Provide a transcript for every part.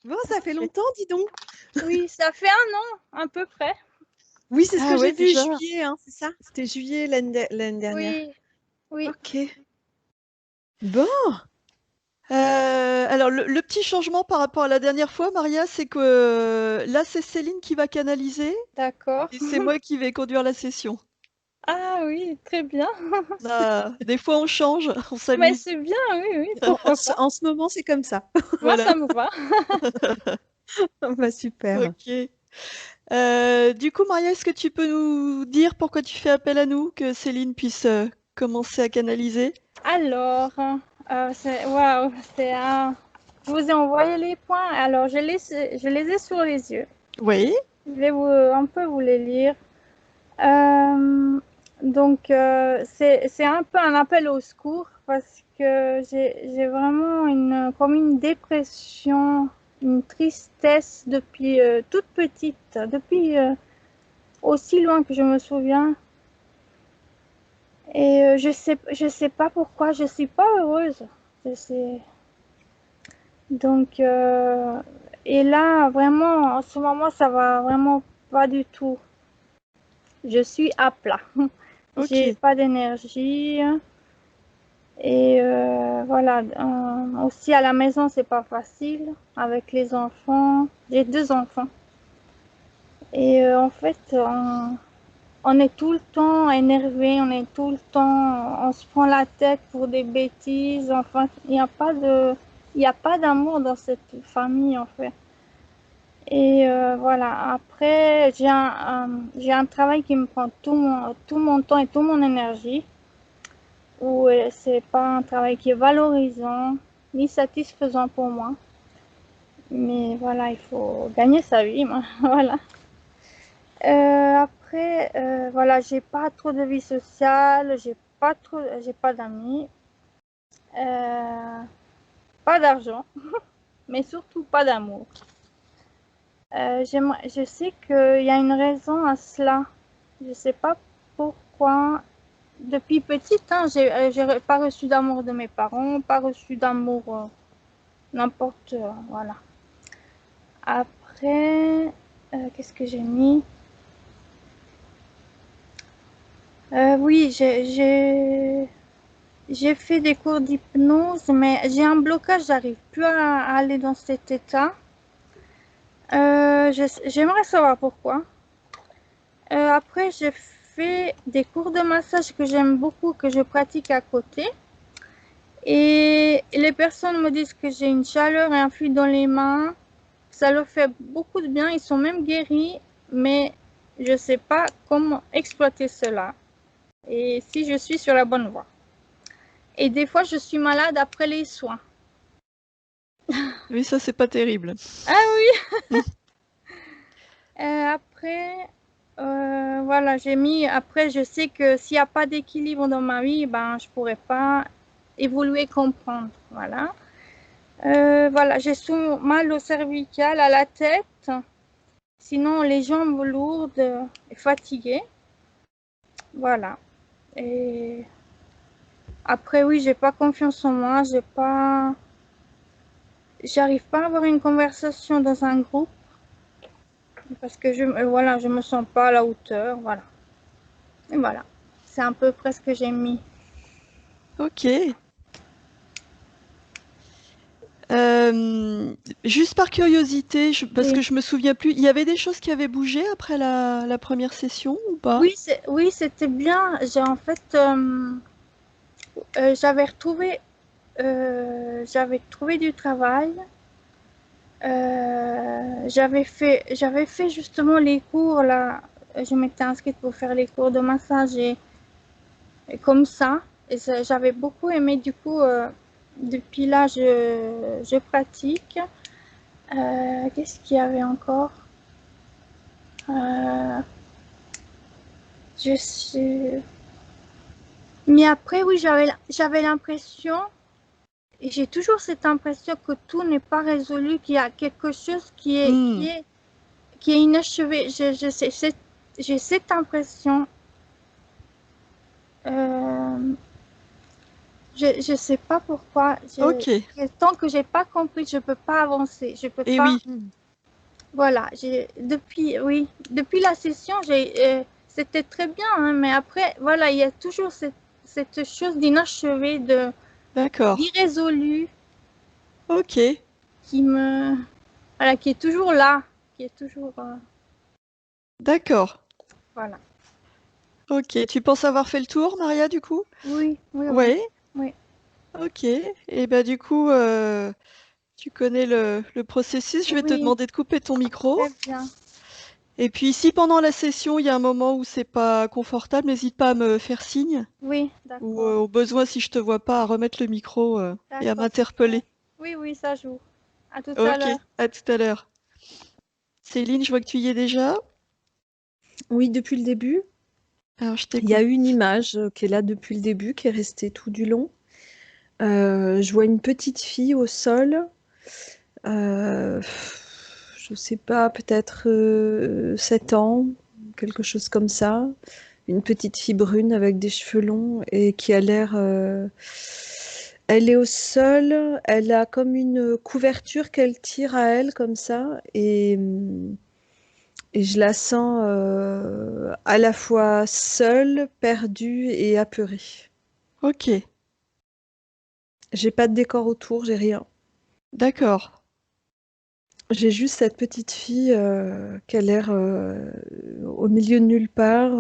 Bon, ça fait longtemps, dis donc. Oui, ça fait 1 an, à peu près. Oui, c'est ce Ah que ouais, j'ai vu, déjà. juillet, hein, c'est ça? C'était juillet l'année dernière. Oui, oui. Ok. Bon. Alors, le petit changement par rapport à la dernière fois, Maria, c'est que là, c'est Céline qui va canaliser D'accord. et c'est moi qui vais conduire la session. Ah oui, très bien. Des fois, on change, on Mais s'amuse. c'est bien, oui, oui, En, pourquoi pas. en ce moment, c'est comme ça. Moi, Voilà. ça me va. Bah, super. Ok. Du coup, Maria, est-ce que tu peux nous dire pourquoi tu fais appel à nous, que Céline puisse commencer à canaliser? Alors, waouh, c'est un... Je vous ai envoyé les points. Alors, je les ai sur les yeux. Oui. Je vais un peu vous les lire. Donc, c'est un peu un appel au secours parce que j'ai vraiment comme une dépression, une tristesse depuis toute petite, depuis aussi loin que je me souviens. Et je sais pas pourquoi, je suis pas heureuse. Je sais. Donc, et là, vraiment, en ce moment, ça va vraiment pas du tout. Je suis à plat. J'ai Ok. pas d'énergie. Et voilà. Aussi à la maison, c'est pas facile avec les enfants. J'ai 2 enfants. Et en fait, on est tout le temps énervé, on est tout le temps, on se prend la tête pour des bêtises. Enfin, il n'y a pas d'amour dans cette famille en fait. Et voilà. Après, j'ai un travail qui me prend tout mon temps et toute mon énergie. Où c'est pas un travail qui est valorisant ni satisfaisant pour moi. Mais voilà, il faut gagner sa vie, moi. Voilà. Après, voilà, j'ai pas trop de vie sociale, j'ai pas d'amis, pas d'argent, mais surtout pas d'amour. Je sais qu'il y a une raison à cela. Je sais pas pourquoi. Depuis petite, hein, j'ai pas reçu d'amour de mes parents, pas reçu d'amour n'importe, voilà. Après, qu'est-ce que j'ai mis? Oui, j'ai fait des cours d'hypnose, mais j'ai un blocage, j'arrive plus à aller dans cet état. J'aimerais savoir pourquoi. Après, j'ai fait des cours de massage que j'aime beaucoup, que je pratique à côté. Et les personnes me disent que j'ai une chaleur et un fluide dans les mains. Ça leur fait beaucoup de bien, ils sont même guéris, mais je ne sais pas comment exploiter cela et si je suis sur la bonne voie. Et des fois, je suis malade après les soins. Oui, ça, c'est pas terrible. Ah oui. Après, voilà, j'ai mis. Après, je sais que s'il n'y a pas d'équilibre dans ma vie, ben, je pourrais pas évoluer, comprendre. Voilà. Voilà, j'ai souvent mal au cervical, à la tête. Sinon, les jambes lourdes et fatiguées. Voilà. Et après, oui, j'ai pas confiance en moi. J'arrive pas à avoir une conversation dans un groupe parce que voilà, je me sens pas à la hauteur. Voilà. Et voilà. C'est à peu près ce que j'ai mis. Ok. Juste par curiosité, parce Oui. que je me souviens plus, il y avait des choses qui avaient bougé après la première session ou pas? Oui, c'était bien. J'ai en fait, j'avais trouvé du travail. J'avais fait justement les cours là. Je m'étais inscrite pour faire les cours de massage et comme ça. Et j'avais beaucoup aimé. Du coup, depuis là, je pratique. Qu'est-ce qu'il y avait encore? Euh, je sais. Mais après, oui, j'avais l'impression, et j'ai toujours cette impression que tout n'est pas résolu, qu'il y a quelque chose Hmm. qui est inachevé. J'ai cette impression. Euh, Je sais pas pourquoi. Ok. Tant que j'ai pas compris, je peux pas avancer. Je peux Et pas. oui, Mm. Voilà. Depuis la session, c'était très bien, hein, mais après, voilà, il y a toujours cette chose d'inachevé, d'accord. d'irrésolu Ok, qui me, voilà, qui est toujours là, qui est toujours, d'accord. voilà. Ok, tu penses avoir fait le tour, Maria, du coup? Oui, oui, oui, Ouais, oui. ok. Et bah du coup, tu connais le processus. Je vais te Oui, demander de couper ton micro. très bien. Et puis, si pendant la session, il y a un moment où c'est pas confortable, n'hésite pas à me faire signe. Oui, Ou d'accord. au besoin, si je te vois pas, à remettre le micro et à D'accord, super. m'interpeller. Oui, oui, ça joue. À tout à Ok, l'heure. à tout à l'heure. Céline, je vois que tu y es déjà. Oui, depuis le début. Alors, je Il y a t'écoute. une image qui est là depuis le début, qui est restée tout du long. Je vois une petite fille au sol. Euh, je sais pas, peut-être 7 ans, quelque chose comme ça. Une petite fille brune avec des cheveux longs et qui a l'air... elle est au sol, elle a comme une couverture qu'elle tire à elle comme ça et je la sens à la fois seule, perdue et apeurée. Ok, J'ai pas de décor autour, j'ai rien. d'accord. J'ai juste cette petite fille qui a l'air au milieu de nulle part.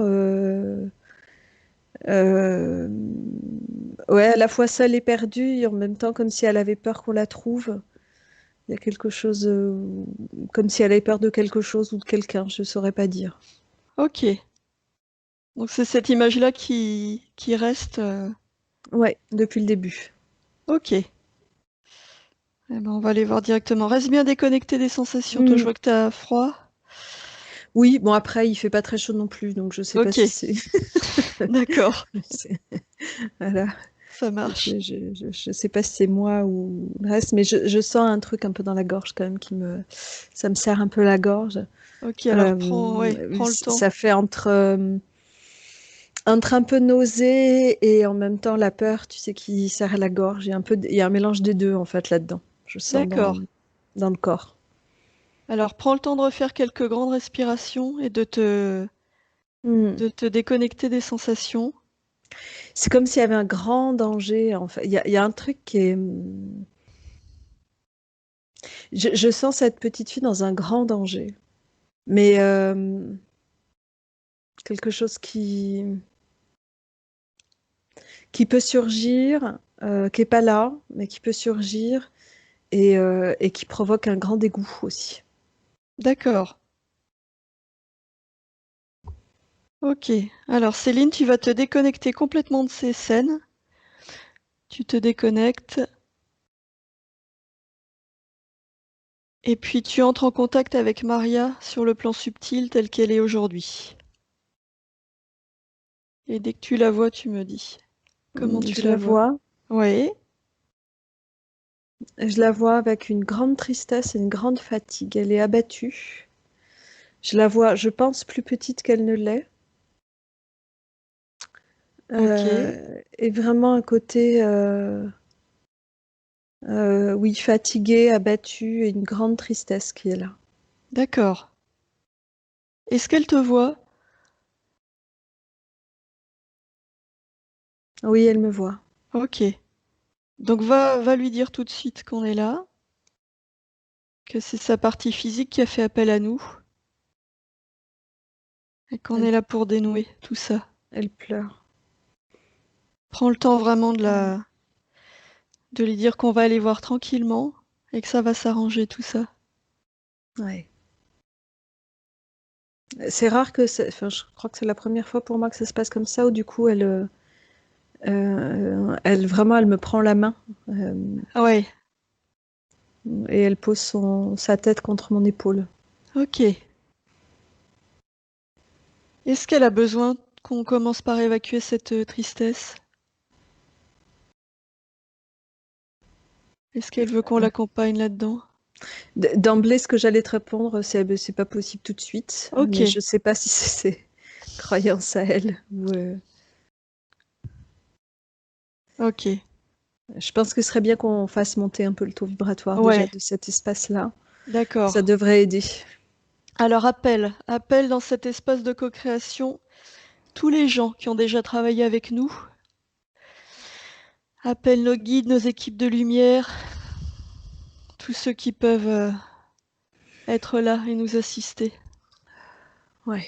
Euh, ouais, à la fois seule et perdue, et en même temps comme si elle avait peur qu'on la trouve. Il y a quelque chose, comme si elle avait peur de quelque chose ou de quelqu'un, je ne saurais pas dire. Ok. Donc, c'est cette image-là qui reste. Ouais, depuis le début. Ok. Eh ben, on va aller voir directement. Reste bien déconnecté des sensations. Toi, je Hmm. vois que tu as froid. Oui, bon après, il fait pas très chaud non plus, donc je sais pas Ok, si c'est... d'accord. c'est- Voilà. Ça marche. Je sais pas si c'est moi ou le reste, mais je sens un truc un peu dans la gorge quand même qui me... Ça me serre un peu la gorge. Ok, alors ouais, prends le temps. Ça fait entre un peu nausée et en même temps la peur, tu sais, qui serre la gorge. Il y a un mélange des deux en fait là-dedans. Je sens D'accord. dans le corps. Alors, prends le temps de refaire quelques grandes respirations et Hmm. de te déconnecter des sensations. C'est comme s'il y avait un grand danger. En fait, il y a un truc qui est. Je sens cette petite fille dans un grand danger, mais quelque chose qui peut surgir, qui est pas là, mais qui peut surgir et qui provoque un grand dégoût aussi. D'accord. Ok. Alors, Céline, tu vas te déconnecter complètement de ces scènes. Tu te déconnectes et puis tu entres en contact avec Maria sur le plan subtil tel qu'elle est aujourd'hui. Et dès que tu la vois, tu me dis comment tu Je la la vois. vois, Oui, je la vois avec une grande tristesse et une grande fatigue. Elle est abattue. Je la vois, je pense, plus petite qu'elle ne l'est. ok, Et vraiment un côté, oui, fatigué, abattu et une grande tristesse qui est là. d'accord. Est-ce qu'elle te voit? Oui, elle me voit. Ok. Donc va lui dire tout de suite qu'on est là, que c'est sa partie physique qui a fait appel à nous et qu'on Elle, est là pour dénouer tout ça. elle pleure. Prends le temps vraiment de lui dire qu'on va aller voir tranquillement et que ça va s'arranger tout ça. Ouais. C'est rare enfin, je crois que c'est la première fois pour moi que ça se passe comme ça, où du coup, vraiment, elle me prend la main euh, Ah ouais, et elle pose sa tête contre mon épaule. ok. Est-ce qu'elle a besoin qu'on commence par évacuer cette tristesse? Est-ce qu'elle veut qu'on l'accompagne là-dedans? D'emblée, ce que j'allais te répondre, c'est ben, c'est pas possible tout de suite, Ok, mais je sais pas si c'est ses croyances à elle ou ok. Je pense que ce serait bien qu'on fasse monter un peu le taux vibratoire déjà Ouais, de cet espace-là. Ça d'accord. devrait aider. Alors appelle dans cet espace de co-création tous les gens qui ont déjà travaillé avec nous. Appelle nos guides, nos équipes de lumière, tous ceux qui peuvent être là et nous assister. Ouais.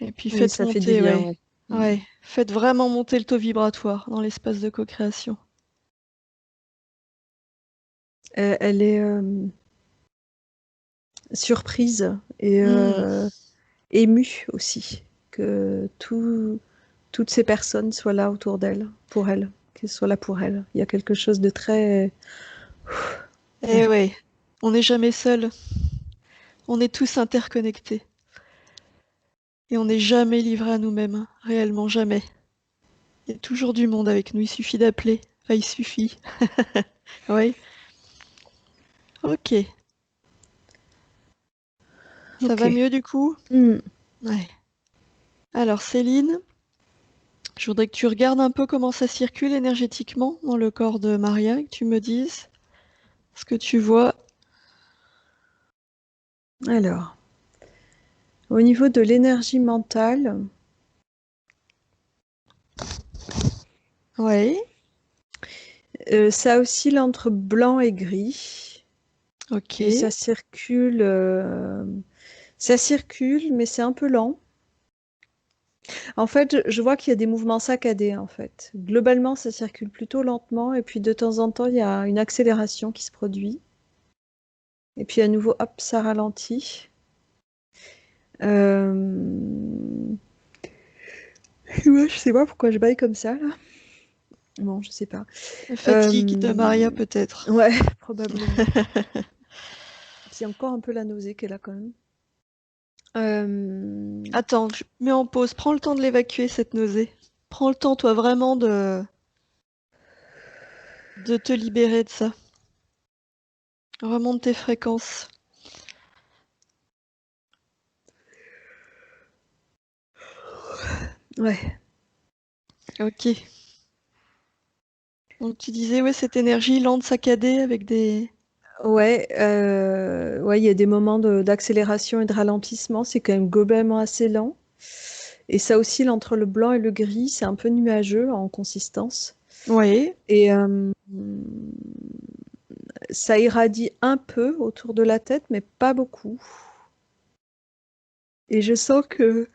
Et puis Oui, faites ça fait du monter, bien, ouais. ouais. Ouais, faites vraiment monter le taux vibratoire dans l'espace de co-création. Elle est surprise et Hmm. émue aussi que toutes ces personnes soient là autour d'elle, pour elle, qu'elles soient là pour elle. Il y a quelque chose de très... Eh Ouais. ouais, on n'est jamais seul. On est tous interconnectés. Et on n'est jamais livré à nous-mêmes, hein. Réellement jamais. Il y a toujours du monde avec nous, il suffit d'appeler. Enfin, il suffit. Oui, ok. Ça va Ok. mieux du coup? Hmm. Ouais. Alors Céline, je voudrais que tu regardes un peu comment ça circule énergétiquement dans le corps de Maria, et que tu me dises ce que tu vois. Alors, au niveau de l'énergie mentale, Ouais, ça oscille entre blanc et gris. ok. Et ça circule, mais c'est un peu lent. En fait, je vois qu'il y a des mouvements saccadés, en fait. Globalement, ça circule plutôt lentement, et puis de temps en temps, il y a une accélération qui se produit. Et puis à nouveau, hop, ça ralentit. Euh... Ouais, je sais pas pourquoi je baille comme ça, là. Bon, je sais pas. La fatigue de Maria Euh... peut-être. Ouais, probablement. Puis encore un peu la nausée qu'elle a quand même. Euh... Attends, je mets en pause. Prends le temps de l'évacuer, cette nausée. Prends le temps, toi, vraiment de te libérer de ça. Remonte tes fréquences. Ouais. Ok. Donc tu disais, ouais, cette énergie lente, saccadée, avec des... Ouais, ouais, il y a des moments d'accélération et de ralentissement, c'est quand même globalement assez lent. Et ça oscille entre le blanc et le gris, c'est un peu nuageux en consistance. Ouais, Et ça irradie un peu autour de la tête, mais pas beaucoup. Et je sens que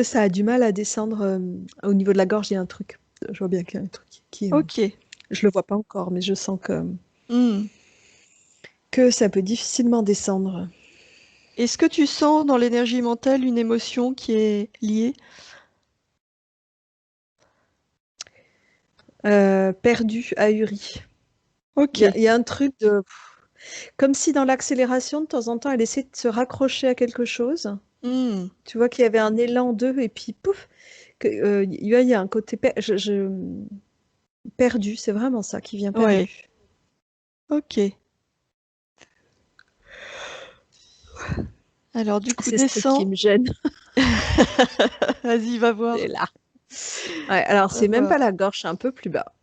ça a du mal à descendre au niveau de la gorge, il y a un truc. Je vois bien qu'il y a un truc qui... ok. je le vois pas encore, mais je sens Hmm. que ça peut difficilement descendre. Est-ce que tu sens dans l'énergie mentale une émotion qui est liée? Perdu, ahuri. Ok. Il y a un truc de... Comme si dans l'accélération, de temps en temps, elle essaie de se raccrocher à quelque chose. Hmm. Tu vois qu'il y avait un élan d'eux, et puis pouf, il y a un côté perdu, c'est vraiment ça qui vient Ouais, perdu. ok. Alors du coup, C'est ce truc qui descends. me gêne. Vas-y, va C'est voir. là. Ouais, alors Va c'est même pas voir. la gorge, c'est un peu plus bas.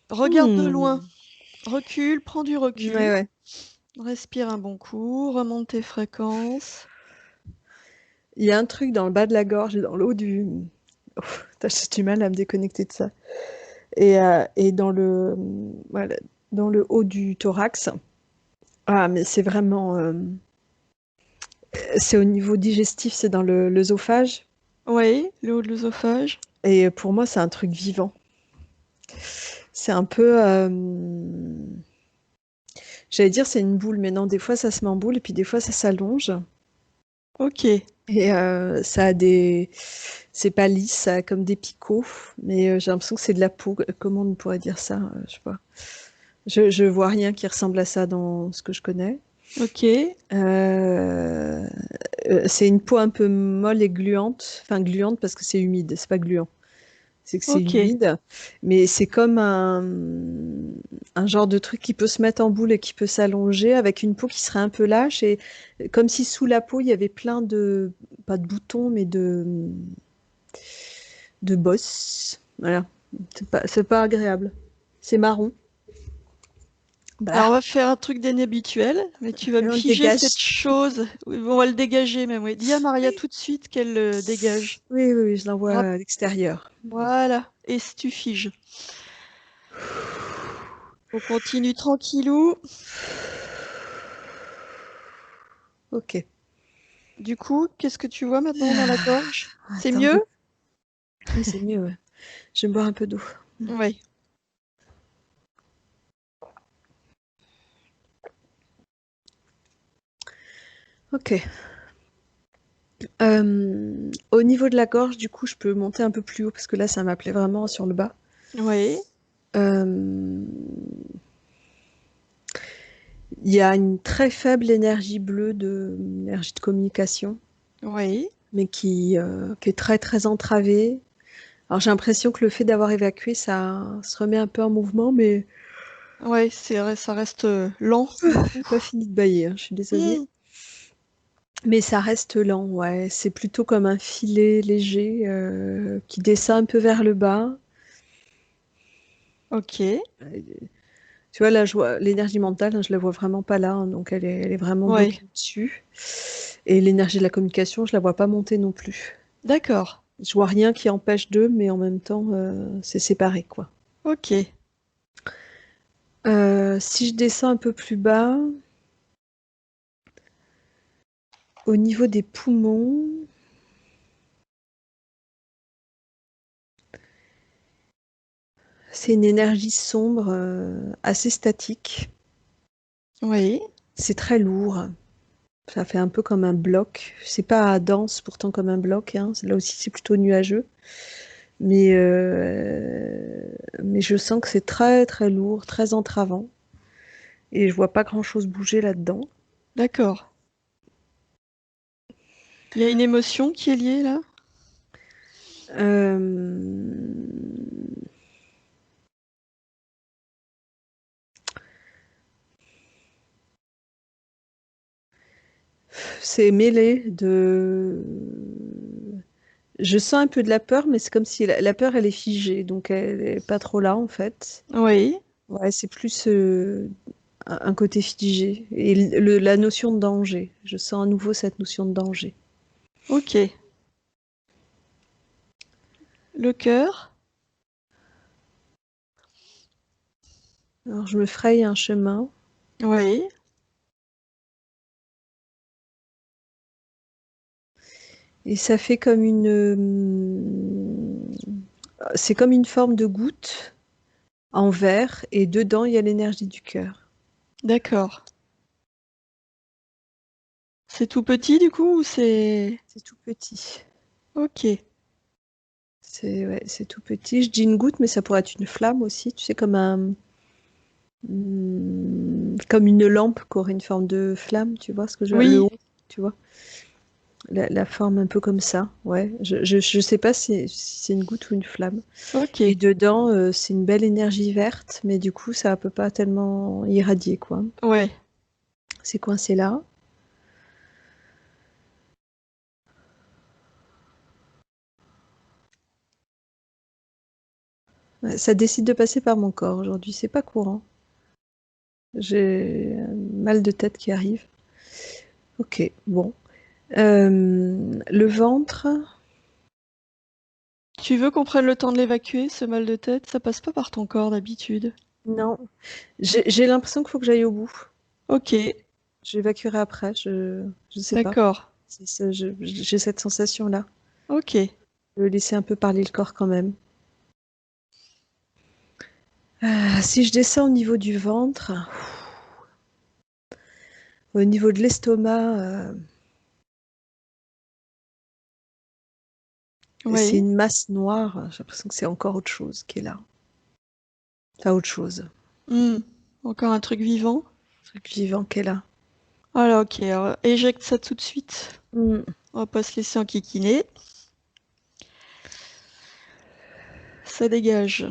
Regarde de loin. Hmm. Recule, prends du Ouais, recul. ouais. Respire un bon coup, remonte tes fréquences. Il y a un truc dans le bas de la gorge et dans le haut du... Oh, putain, j'ai du mal à me déconnecter de ça. Et dans voilà, dans le haut du thorax. Ah, mais c'est vraiment... c'est au niveau digestif, c'est dans l'œsophage. Oui, le haut de l'œsophage. Et pour moi, c'est un truc vivant. C'est un peu... j'allais dire c'est une boule, mais non, des fois ça se met en boule et puis des fois ça s'allonge. Ok. Et ça a des... C'est pas lisse, ça a comme des picots, mais j'ai l'impression que c'est de la peau. Comment on pourrait dire ça? Je sais pas. Je vois rien qui ressemble à ça dans ce que je connais. Ok. Euh, c'est une peau un peu molle et gluante. Enfin, gluante parce que c'est humide, c'est pas gluant. C'est que c'est Ok. humide, mais c'est comme un genre de truc qui peut se mettre en boule et qui peut s'allonger avec une peau qui serait un peu lâche et comme si sous la peau il y avait plein de, pas de boutons, mais de bosses. Voilà. C'est pas agréable. C'est marron. Alors, on Bah, va faire un truc d'inhabituel, mais tu vas et me on le figer dégage. cette chose. Oui, on va le dégager même, oui. Dis à Maria tout de suite qu'elle le dégage. Oui, oui, oui, je l'envoie Rap- à l'extérieur. Voilà. Et si tu figes. On continue tranquillou. Ok. Du coup, qu'est-ce que tu vois maintenant dans la gorge? C'est Attends, mieux? oui, c'est mieux. Ouais. Je vais boire un peu d'eau. Oui. Ok. Au niveau de la gorge, du coup, je peux monter un peu plus haut parce que là, ça m'appelait vraiment sur le bas. Oui. Euh, Il y a une très faible énergie bleue énergie de communication, Oui. mais qui est très très entravée. Alors j'ai l'impression que le fait d'avoir évacué, ça se remet un peu en mouvement, mais Oui, ça reste lent, du coup. j'ai pas fini de bailler, hein, je suis désolée. Hmm. Mais ça reste lent, ouais. C'est plutôt comme un filet léger qui descend un peu vers le bas. Ok. Tu vois, là, je vois l'énergie mentale, hein, je la vois vraiment pas là, hein, donc elle est vraiment Oui. bloquée dessus. Et l'énergie de la communication, je la vois pas monter non plus. D'accord. Je vois rien qui empêche d'eux, mais en même temps, c'est séparé, quoi. Ok. Si je descends un peu plus bas, au niveau des poumons, c'est une énergie sombre, assez statique. Oui. C'est très lourd. Ça fait un peu comme un bloc. C'est pas dense pourtant comme un bloc, hein. Là aussi, c'est plutôt nuageux. Mais je sens que c'est très très lourd, très entravant. Et je vois pas grand-chose bouger là-dedans. D'accord. Il y a une émotion qui est liée là? Euh, C'est mêlé de... Je sens un peu de la peur, mais c'est comme si la peur, elle est figée, donc elle est pas trop là, en fait. Oui. Ouais, c'est plus un côté figé. Et la notion de danger. Je sens à nouveau cette notion de danger. Ok. Le cœur? Alors, je me fraye un chemin. Oui. Et ça fait comme c'est comme une forme de goutte en verre. Et dedans, il y a l'énergie du cœur. D'accord. C'est tout petit du coup ou c'est... C'est tout petit. Ok. C'est ouais, c'est tout petit. Je dis une goutte, mais ça pourrait être une flamme aussi. Tu sais, comme une lampe qui aurait une forme de flamme, tu vois ce que je veux dire. Le Oui. haut, tu vois. La forme un peu comme ça. Ouais. Je sais pas si c'est une goutte ou une flamme. Ok. Et dedans, c'est une belle énergie verte, mais du coup, ça peut pas tellement irradier, quoi. Ouais. C'est coincé là. Ouais, ça décide de passer par mon corps aujourd'hui. C'est pas courant. J'ai un mal de tête qui arrive. Ok, bon. Le ventre. Tu veux qu'on prenne le temps de l'évacuer, ce mal de tête? Ça passe pas par ton corps d'habitude. Non. J'ai l'impression qu'il faut que j'aille au bout. Ok. J'évacuerai après. Je sais pas. D'accord. J'ai cette sensation-là. Ok. Je vais laisser un peu parler le corps quand même. Si je descends au niveau du ventre, au niveau de l'estomac, c'est Oui. une masse noire. J'ai l'impression que c'est encore autre chose qui est là. Enfin, autre chose. Un Hmm. Encore un truc vivant. truc vivant qui est là. Voilà, ok. Alors, éjecte ça tout de suite. Hmm. On va pas se laisser enquiquiner. Ça dégage.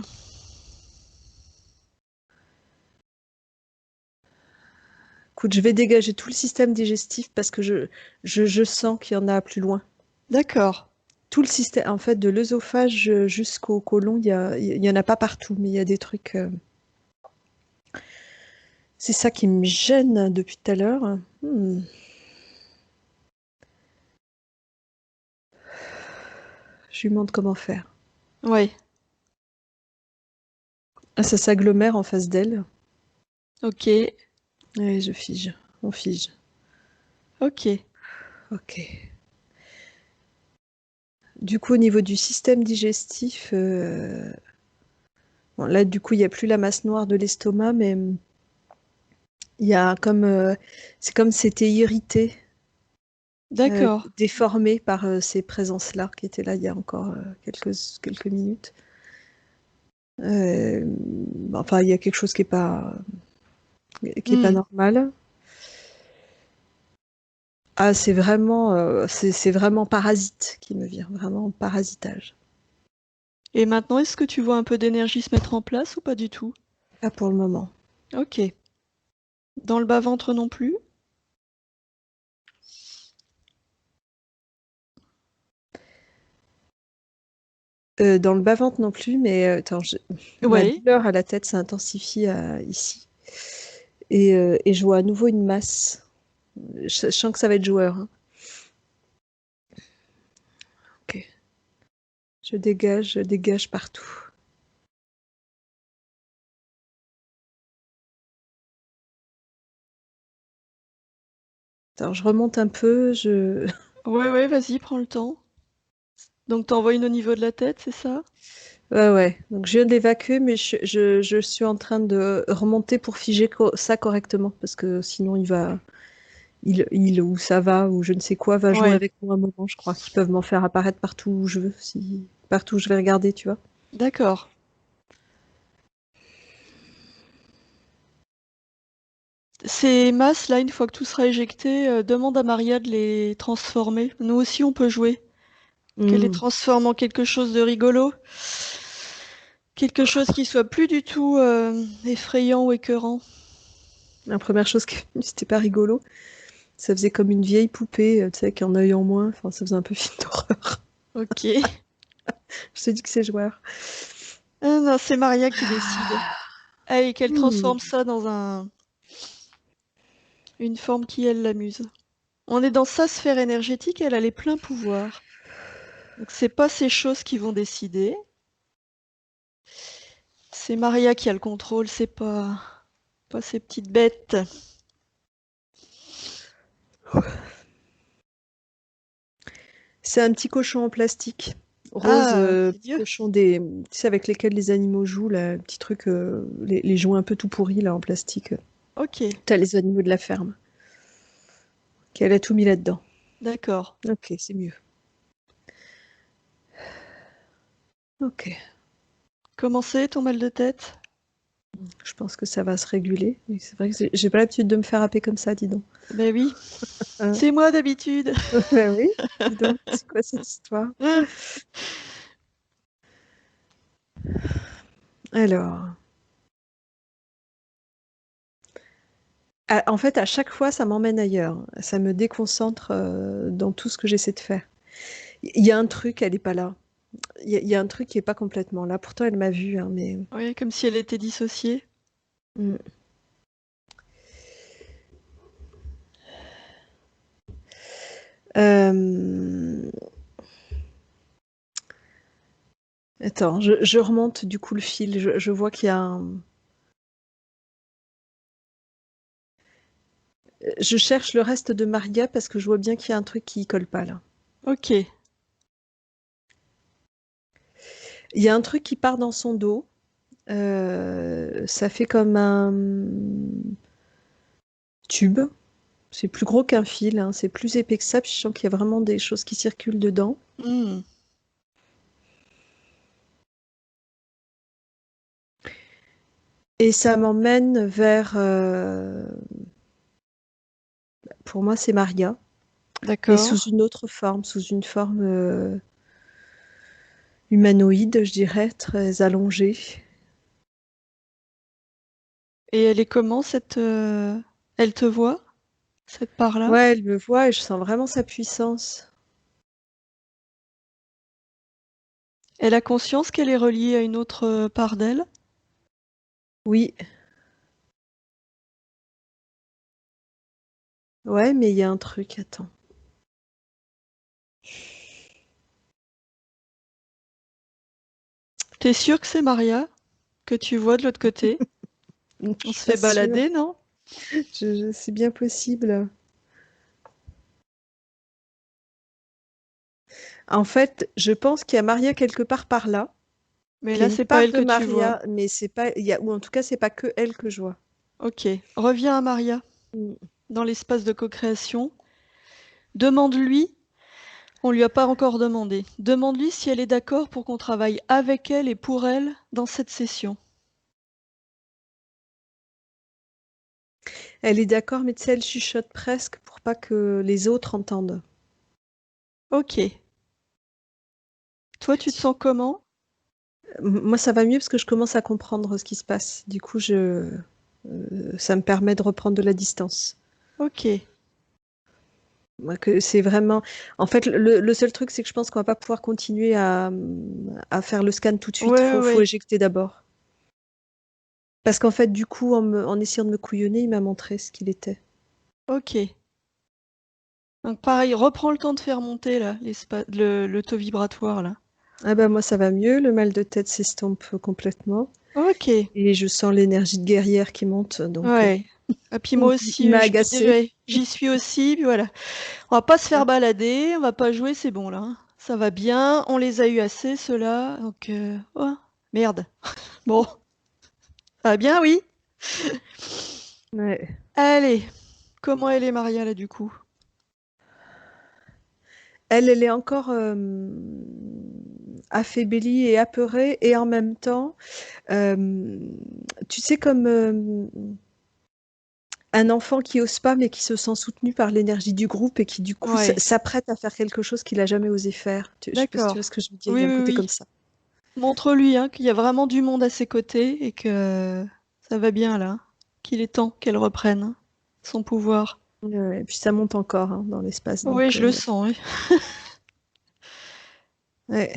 Écoute, je vais dégager tout le système digestif parce que je sens qu'il y en a plus loin. D'accord. Tout le système, en fait, de l'œsophage jusqu'au côlon, il y en a pas partout, mais il y a des trucs. C'est ça qui me gêne depuis tout à l'heure. Je lui demande comment faire. Ouais. Ah, ça s'agglomère en face d'elle. Ok. Ouais, je fige. On fige. Ok. Ok. Du coup, au niveau du système digestif, bon, là, du coup, il n'y a plus la masse noire de l'estomac, mais il y a comme, c'est comme c'était irrité, D'accord. déformé par ces présences-là qui étaient là il y a encore quelques minutes. Euh, enfin, il y a quelque chose qui est pas normal. Ah, c'est vraiment parasite qui me vient, vraiment parasitage. Et maintenant, est-ce que tu vois un peu d'énergie se mettre en place ou pas du tout? Pas pour le moment. Ok. Dans le bas-ventre non plus? Dans le bas-ventre non plus, mais attends, ma Ouais. douleur à la tête s'intensifie ici. Et je vois à nouveau une masse. Je sens que ça va être joueur, hein. Ok. Je dégage partout. Alors, je remonte un peu. Ouais, ouais, vas-y, prends le temps. Donc t'envoies une au niveau de la tête, c'est ça? Ouais, ouais. Donc, je viens de l'évacuer, mais je suis en train de remonter pour figer ça correctement, parce que sinon, il ou ça va, ou je ne sais quoi, va jouer Ouais. avec moi un moment. Je crois qu'ils peuvent m'en faire apparaître partout où je veux, partout où je vais regarder, tu vois. D'accord. Ces masses-là, une fois que tout sera éjecté, demande à Maria de les transformer. Nous aussi, on peut jouer. Qu'elle les Hmm. transforme en quelque chose de rigolo. Quelque chose qui soit plus du tout effrayant ou écœurant. La première chose qui est venue, c'était pas rigolo. Ça faisait comme une vieille poupée, tu sais, avec un œil en moins. Enfin, ça faisait un peu film d'horreur. Ok. Je te dis que c'est joueur. Ah non, c'est Maria qui décide. Allez, qu'elle Hmm. transforme ça dans une forme qui, elle, l'amuse. On est dans sa sphère énergétique, elle a les pleins pouvoirs. Donc c'est pas ces choses qui vont décider. C'est Maria qui a le contrôle, c'est pas ces petites bêtes. C'est un petit cochon en plastique. Rose, Ah, c'est petit Dieu. cochon tu sais, avec lesquels les animaux jouent, là, petit truc, les jouets un peu tout pourris, là, en plastique. Ok, T'as les animaux de la ferme. Qu'elle a tout mis là-dedans. d'accord. Ok, c'est mieux. Ok. Comment c'est ton mal de tête? Je pense que ça va se réguler. Mais c'est vrai que j'ai pas l'habitude de me faire happer comme ça, dis donc. Ben oui, Hein. c'est moi d'habitude. Ben oui, dis donc, c'est quoi cette histoire? Alors, en fait, à chaque fois, ça m'emmène ailleurs. Ça me déconcentre dans tout ce que j'essaie de faire. Il y a un truc, elle est pas là. Il y a un truc qui est pas complètement là. Pourtant, elle m'a vu, hein, mais. Oui, comme si elle était dissociée. Mm. Euh, Attends, je remonte du coup le fil. Je vois qu'il y a un. Je cherche le reste de Maria parce que je vois bien qu'il y a un truc qui colle pas là. Ok, Il y a un truc qui part dans son dos. Ça fait comme un tube. C'est plus gros qu'un fil, hein. C'est plus épais que ça. Puis je sens qu'il y a vraiment des choses qui circulent dedans. hmm, Et ça m'emmène vers. Pour moi, c'est Maria, mais sous d'accord. une autre forme, sous une humanoïde, je dirais, très allongée. Et elle est comment cette... Elle te voit, cette part-là? Ouais, elle me voit et je sens vraiment sa puissance. Elle a conscience qu'elle est reliée à une autre part d'elle? Oui, ouais, mais il y a un truc, attends. T'es sûre que c'est Maria que tu vois de l'autre côté? Je On suis se pas fait sûre. balader, non? C'est bien possible. En fait, je pense qu'il y a Maria quelque part par là, Mais qu'il y là, a une c'est pas part elle de que tu vois. Maria, mais c'est pas, ou en tout cas, c'est pas que elle que je vois. Ok, reviens à Maria, Mm. dans l'espace de co-création. Demande-lui, on lui a pas encore demandé, demande-lui si elle est d'accord pour qu'on travaille avec elle et pour elle dans cette session. Elle est d'accord, mais tu sais, elle chuchote presque pour pas que les autres entendent. Ok. Toi, tu te sens comment? Moi, ça va mieux parce que je commence à comprendre ce qui se passe. Du coup, ça me permet de reprendre de la distance. Ok. Moi, que c'est vraiment. En fait, le seul truc, c'est que je pense qu'on va pas pouvoir continuer à faire le scan tout de suite. Ouais, Faut ouais. éjecter d'abord. Parce qu'en fait, du coup, en essayant de me couillonner, il m'a montré ce qu'il était. Ok. Donc pareil, reprends le temps de faire monter là, le taux vibratoire là. Ah bah moi, ça va mieux. Le mal de tête s'estompe complètement. Ok. Et je sens l'énergie de guerrière qui monte. Donc, Ouais. Et puis moi il aussi, m'a je me agacé. dirais, j'y suis aussi, puis voilà. On va pas se faire balader, on va pas jouer, c'est bon là, hein. Ça va bien, on les a eu assez ceux-là, donc oh, merde. Bon, ça va bien, oui. Ouais. Allez, comment elle est Maria là du coup? Elle est encore affaiblie et apeurée. Et en même temps, euh, tu sais, comme un enfant qui ose pas, mais qui se sent soutenu par l'énergie du groupe et qui, du coup, Ouais, s'apprête à faire quelque chose qu'il a jamais osé faire. Je sais pas si tu vois ce d'accord. que je veux dire. Il y Oui, a un oui, côté comme oui. ça. Montre-lui hein, qu'il y a vraiment du monde à ses côtés et que ça va bien là, qu'il est temps qu'elle reprenne son pouvoir. Et puis ça monte encore hein, dans l'espace. Oui, Donc, je le sens, oui. ouais.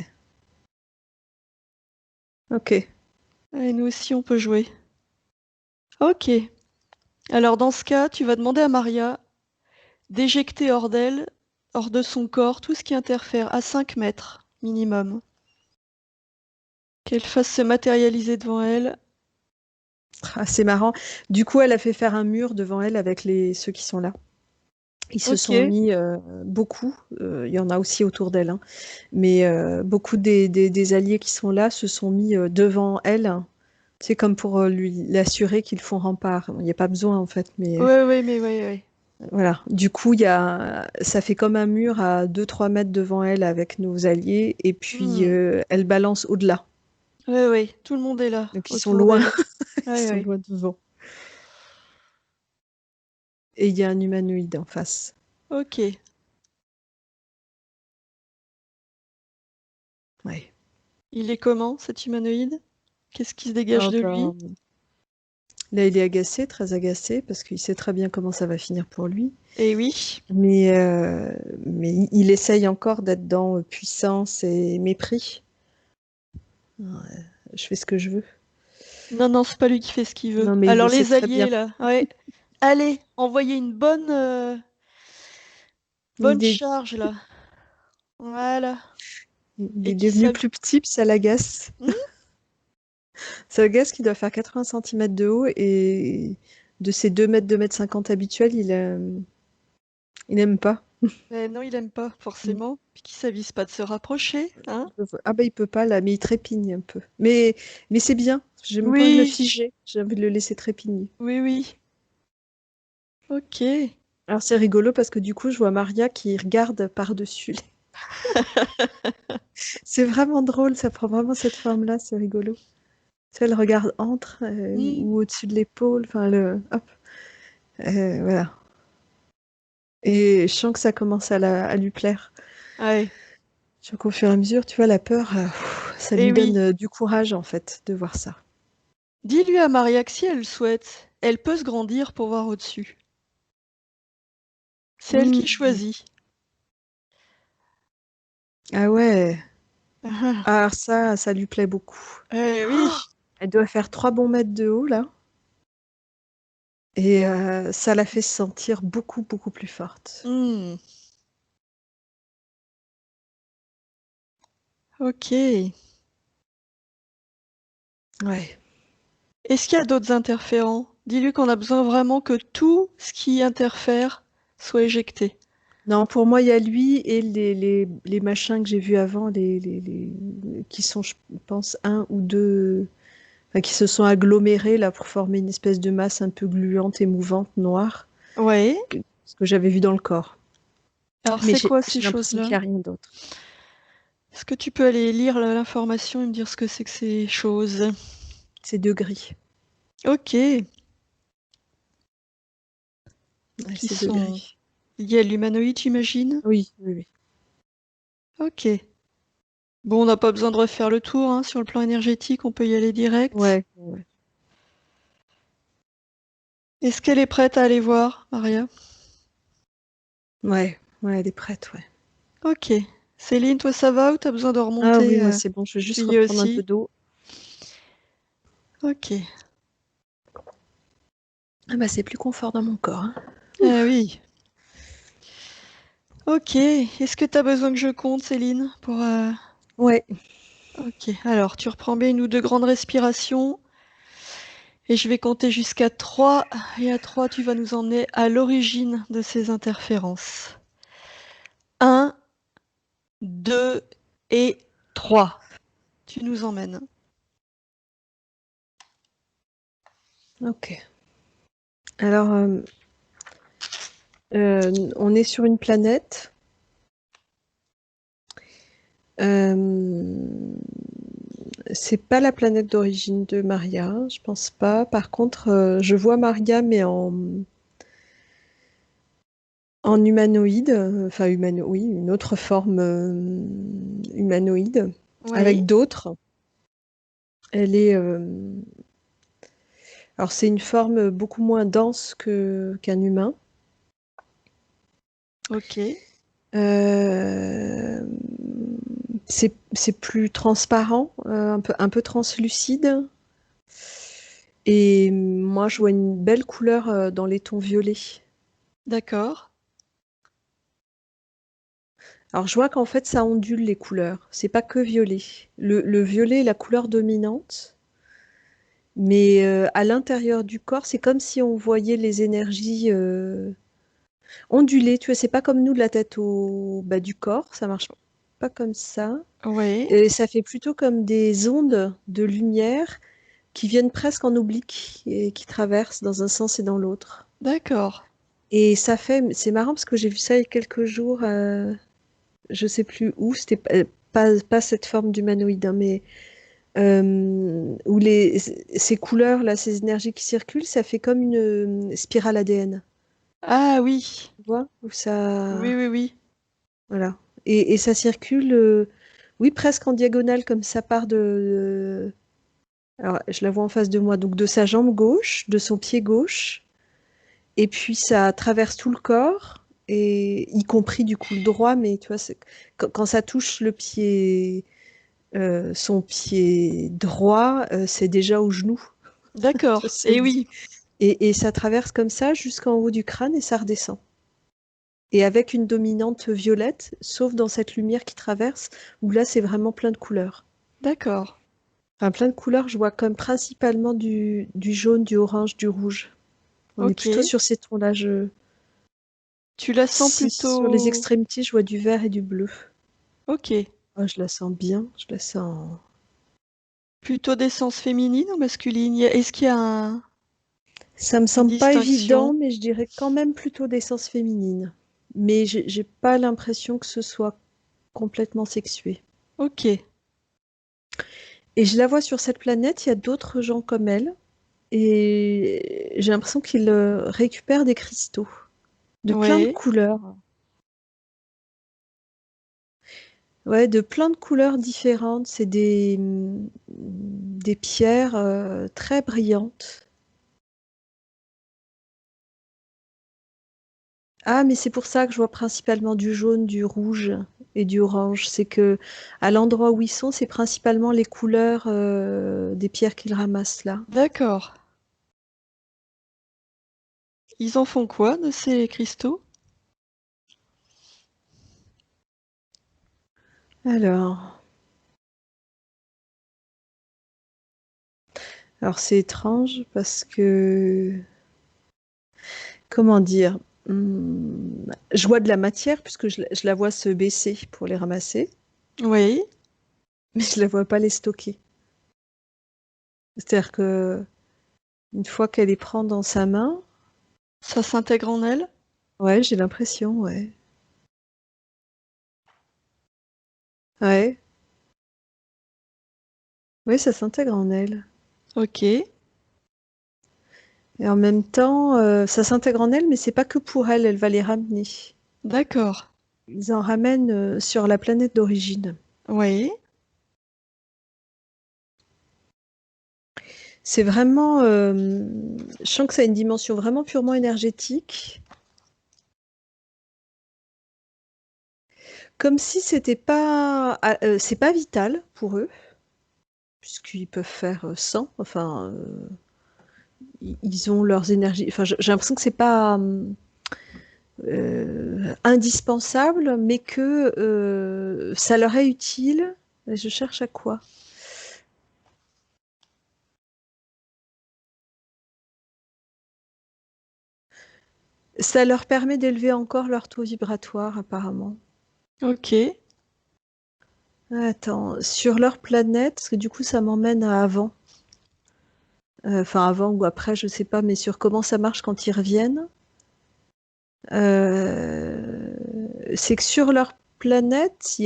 Ok. Et nous aussi, on peut jouer. Ok. Alors dans ce cas, tu vas demander à Maria d'éjecter hors d'elle, hors de son corps, tout ce qui interfère à 5 mètres minimum. Qu'elle fasse se matérialiser devant elle. Ah, c'est marrant. Du coup, elle a fait faire un mur devant elle avec ceux qui sont là. Ils se Ok. sont mis beaucoup. Il y en a aussi autour d'elle, hein. Mais beaucoup des alliés qui sont là se sont mis devant elle. C'est comme pour lui l'assurer qu'ils font rempart. Il n'y a pas besoin en fait, mais Ouais, ouais, mais ouais, ouais. voilà. Du coup, ça fait comme un mur à 2-3 mètres devant elle avec nos alliés, et puis Hmm. elle balance au-delà. Ouais, ouais. Tout le monde est là, Donc ils sont autour loin, d'elle. ils Ouais, sont ouais. loin devant. Et il y a un humanoïde en face. Ok. Ouais. Il est comment, cet humanoïde? Qu'est-ce qui se dégage Ah de lui? ben, là, il est agacé, très agacé, parce qu'il sait très bien comment ça va finir pour lui. Eh oui. Mais, mais il essaye encore d'être dans puissance et mépris. Ouais, je fais ce que je veux. Non, non, c'est pas lui qui fait ce qu'il veut. Non, mais il le Alors sait les très bien. alliés, là, ouais. Allez, envoyez une bonne Il est, charge, là. Voilà. il Et est qui devenu s'allume. plus petit, puis ça l'agace. Ça l'agace qui doit faire 80 centimètres de haut, et de ses 2 mètres, 2,50 m habituels, il n'aime pas. Non, il aime pas, Mm. forcément. Puis qui s'avise pas de se rapprocher, hein? Ah bah il peut pas là, mais il trépigne un peu. Mais c'est bien. J'ai même pas envie de le Oui, figer. J'ai envie de le laisser trépigner. oui, oui. Ok. Alors c'est rigolo parce que du coup je vois Maria qui regarde par-dessus. C'est vraiment drôle, ça prend vraiment cette forme-là, c'est rigolo. Tu sais, elle regarde entre Hmm. ou au-dessus de l'épaule, enfin hop, voilà. Et je sens que ça commence à lui plaire. Ouais. Je sens qu'au fur et à mesure, tu vois, la peur, Ça Eh lui donne oui. du courage, en fait, de voir ça. Dis-lui à Maria que si elle le souhaite, elle peut se grandir pour voir au-dessus. C'est elle qui Mmh. choisit. Ah ouais. Ah, Ah, ça lui plaît beaucoup. eh Oh, oui. elle doit faire 3 bons mètres de haut, là. Et ça la fait se sentir beaucoup, beaucoup plus forte. Hmm. Ok. Ouais. Est-ce qu'il y a d'autres interférents? Dis-lui qu'on a besoin vraiment que tout ce qui interfère soit éjecté. Non, pour moi, il y a lui et les machins que j'ai vus avant, qui sont, je pense, un ou deux, enfin, qui se sont agglomérés là pour former une espèce de masse un peu gluante et mouvante, noire, Ouais. ce que j'avais vu dans le corps. Alors Mais c'est quoi j'ai ces l'impression qu'il choses-là? n'y a rien d'autre. Est-ce que tu peux aller lire l'information et me dire ce que c'est que ces choses? C'est deux gris. Ok. Ouais, Qui c'est deux sont gris. liés à l'humanoïde, j'imagine? Oui, oui, oui. Ok. Bon, on n'a pas besoin de refaire le tour, hein, sur le plan énergétique, on peut y aller direct. Ouais, ouais. Est-ce qu'elle est prête à aller voir, Maria? Ouais, ouais, elle est prête, ouais. Ok. Céline, toi ça va ou t'as besoin de Ah oui, remonter moi c'est bon, je vais juste plier reprendre un peu aussi? d'eau. Ok. Ah bah c'est plus confort dans mon corps, hein. Ah Ouf. oui. Ok. Est-ce que t'as besoin que je compte, Céline, pour... Ouais, Ok. Alors, tu reprends bien une ou deux grandes respirations. Et je vais compter jusqu'à 3. Et à 3, tu vas nous emmener à l'origine de ces interférences. 1, 2 et 3. Tu nous emmènes. ok. Alors, on est sur une planète. Euh, c'est pas la planète d'origine de Maria, je pense pas. Par contre, je vois Maria, mais en humanoïde, enfin oui, une autre forme humanoïde, Oui. avec d'autres. Elle est, alors c'est une forme beaucoup moins dense qu'un humain. Ok. Euh, c'est plus transparent, un peu translucide. Et moi, je vois une belle couleur dans les tons violets. D'accord. Alors, je vois qu'en fait, ça ondule les couleurs. C'est pas que violet. Le violet est la couleur dominante, mais à l'intérieur du corps, c'est comme si on voyait les énergies onduler. Tu vois, c'est pas comme nous de la tête au bas du corps. Ça marche pas comme ça. Oui. Et ça fait plutôt comme des ondes de lumière qui viennent presque en oblique et qui traversent dans un sens et dans l'autre. D'accord. Et ça fait, c'est marrant parce que j'ai vu ça il y a quelques jours, je sais plus où, c'était pas cette forme d'humanoïde, hein, mais où ces couleurs là, ces énergies qui circulent, ça fait comme une spirale ADN, Ah oui. tu vois, où Oui, ça, oui, oui. voilà, et ça circule, oui, presque en diagonale comme ça part alors je la vois en face de moi, donc de sa jambe gauche, de son pied gauche. Et puis ça traverse tout le corps, et y compris du coup le droit, mais tu vois, quand ça touche le pied, son pied droit, c'est déjà au genou. Tu vois, D'accord. Et oui. et ça traverse comme ça jusqu'en haut du crâne et ça redescend. Et avec une dominante violette, sauf dans cette lumière qui traverse, où là c'est vraiment plein de couleurs. D'accord. Enfin, plein de couleurs, je vois comme principalement du jaune, du orange, du rouge. On est Ok. plutôt sur ces tons-là. Tu la sens Si sur les plutôt... extrémités, je vois du vert et du bleu. Ok. Oh, je la sens bien, je la sens. Plutôt d'essence féminine ou masculine? Est-ce qu'il y a Ça me une semble pas évident, distinction? mais je dirais quand même plutôt d'essence féminine. Mais j'ai pas l'impression que ce soit complètement sexué. Ok. Et je la vois sur cette planète, il y a d'autres gens comme elle, et j'ai l'impression qu'ils récupèrent des cristaux de plein de Ouais. couleurs. Ouais, de plein de couleurs différentes. C'est des pierres très brillantes. Ah, mais c'est pour ça que je vois principalement du jaune, du rouge et du orange. C'est que à l'endroit où ils sont, c'est principalement les couleurs des pierres qu'ils ramassent là. D'accord. Ils en font quoi de ces cristaux? Alors, alors c'est étrange parce que, comment dire, je vois de la matière puisque je la vois se baisser pour les ramasser, Oui, mais je la vois pas les stocker. C'est-à-dire que une fois qu'elle les prend dans sa main, ça s'intègre en elle? ouais, j'ai l'impression, ouais. Ouais, ouais, ça s'intègre en elle. Ok, Et en même temps, ça s'intègre en elle, mais c'est pas que pour elle, elle va les ramener. d'accord. Ils en ramènent sur la planète d'origine. Oui, C'est vraiment, je sens que ça a une dimension vraiment purement énergétique, comme si c'était pas, c'est pas vital pour eux, puisqu'ils peuvent faire sans. Enfin, ils ont leurs énergies. Enfin, j'ai l'impression que c'est pas indispensable, mais que ça leur est utile. Et je cherche à quoi? Ça leur permet d'élever encore leur taux vibratoire, apparemment. ok. Attends, sur leur planète, parce que du coup, ça m'emmène à avant. Enfin, avant ou après, je sais pas, mais sur comment ça marche quand ils reviennent. Euh, c'est que sur leur planète,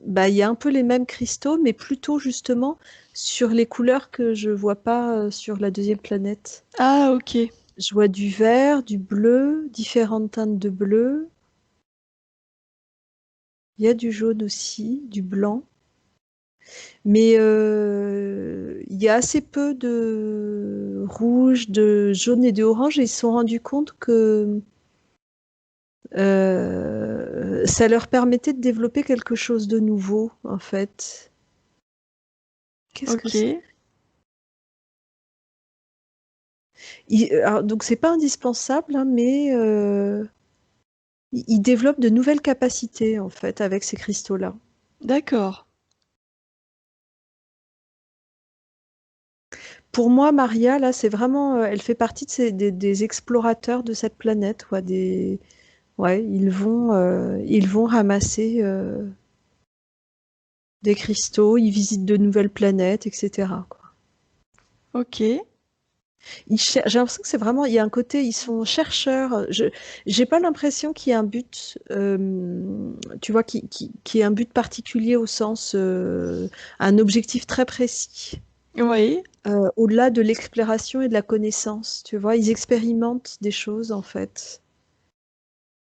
bah, il y a un peu les mêmes cristaux, mais plutôt justement sur les couleurs que je vois pas sur la deuxième planète. Ah, ok. Je vois du vert, du bleu, différentes teintes de bleu. Il y a du jaune aussi, du blanc. Mais il y a assez peu de rouge, de jaune et de orange, et ils se sont rendus compte que ça leur permettait de développer quelque chose de nouveau, en fait. Qu'est-ce que c'est? Ok, Alors, donc c'est pas indispensable, hein, mais ils développent de nouvelles capacités, en fait, avec ces cristaux-là. d'accord. Pour moi, Maria, là, c'est vraiment, elle fait partie des explorateurs de cette planète, quoi, ouais, ils vont ramasser des cristaux, ils visitent de nouvelles planètes, etc., quoi. Ok, J'ai l'impression que c'est vraiment, il y a un côté, ils sont chercheurs. J'ai pas l'impression qu'il y ait un but, tu vois, qui ait un but particulier au sens, un objectif très précis. oui, Au-delà de l'exploration et de la connaissance, tu vois, ils expérimentent des choses en fait.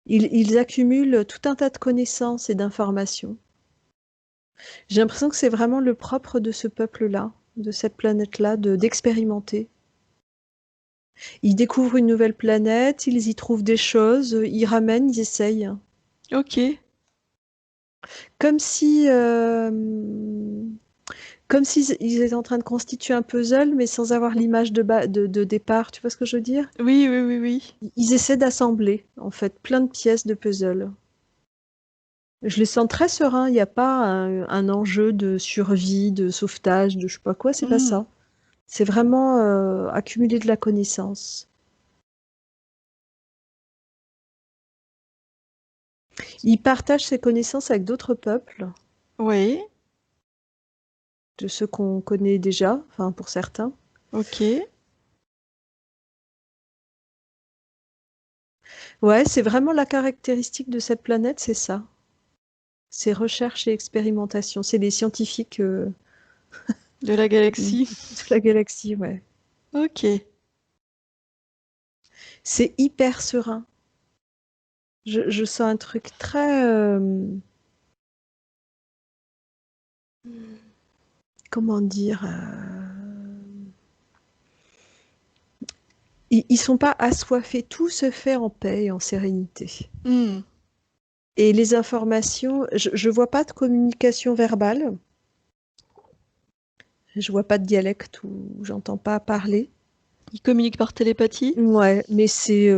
Ils accumulent tout un tas de connaissances et d'informations. J'ai l'impression que c'est vraiment le propre de ce peuple-là, de cette planète-là, d'expérimenter. Ils découvrent une nouvelle planète, ils y trouvent des choses, ils ramènent, ils essayent. ok. Comme si, comme s'ils ils étaient en train de constituer un puzzle, mais sans avoir l'image de départ. Tu vois ce que je veux dire? Oui, oui, oui, oui. Ils essaient d'assembler, en fait, plein de pièces de puzzle. Je les sens très sereins. Il n'y a pas un enjeu de survie, de sauvetage, de je sais pas quoi. C'est pas Hmm, ça. C'est vraiment accumuler de la connaissance. Ils partagent ces connaissances avec d'autres peuples, oui, de ceux qu'on connaît déjà, enfin pour certains. ok. Ouais, c'est vraiment la caractéristique de cette planète, c'est ça. C'est recherche et expérimentation. C'est les scientifiques De la galaxie. de la galaxie, ouais. Ok. C'est hyper serein. Je sens un truc très comment dire, ils sont pas assoiffés, tout se fait en paix et en sérénité. Hmm. Et les informations, je vois pas de communication verbale, je vois pas de dialecte ou j'entends pas parler. Ils communiquent par télépathie? Ouais, mais c'est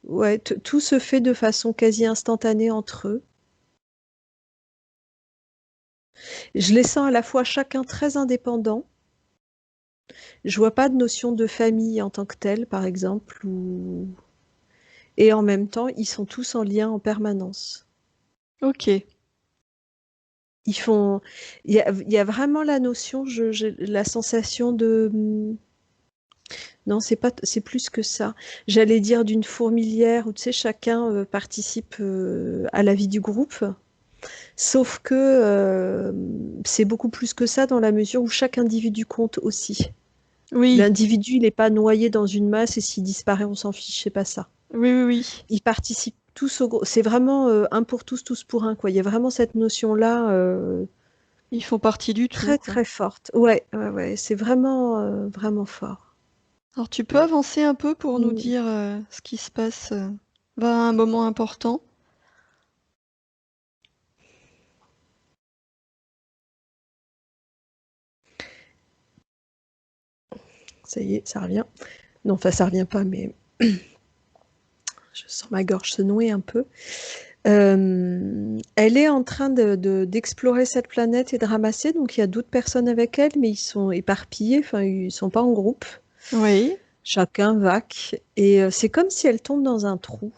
ouais, tout se fait de façon quasi instantanée entre eux. Je les sens à la fois chacun très indépendant. Je vois pas de notion de famille en tant que telle, par exemple, et en même temps, ils sont tous en lien en permanence. Ok. Ils font, il y a vraiment la notion, j'ai la sensation de, non, c'est pas, c'est plus que ça. J'allais dire d'une fourmilière où tu sais, chacun participe à la vie du groupe. Sauf que c'est beaucoup plus que ça dans la mesure où chaque individu compte aussi. Oui, L'individu, il n'est pas noyé dans une masse et s'il disparaît, on s'en fiche, c'est pas ça. oui, oui, oui. Ils participent tous au groupe. C'est vraiment un pour tous, tous pour un, quoi. Il y a vraiment cette notion-là Ils font partie du tout, très quoi. très forte. Ouais, ouais, ouais. C'est vraiment vraiment fort. Alors tu peux avancer un peu pour nous Mm. dire ce qui se passe va à un moment important? Ça y est, ça revient. Non, enfin, ça revient pas, mais je sens ma gorge se nouer un peu. Elle est en train d'explorer cette planète et de ramasser, donc il y a d'autres personnes avec elle, mais ils sont éparpillés, enfin ils sont pas en groupe, Oui. chacun vaque, et c'est comme si elle tombe dans un trou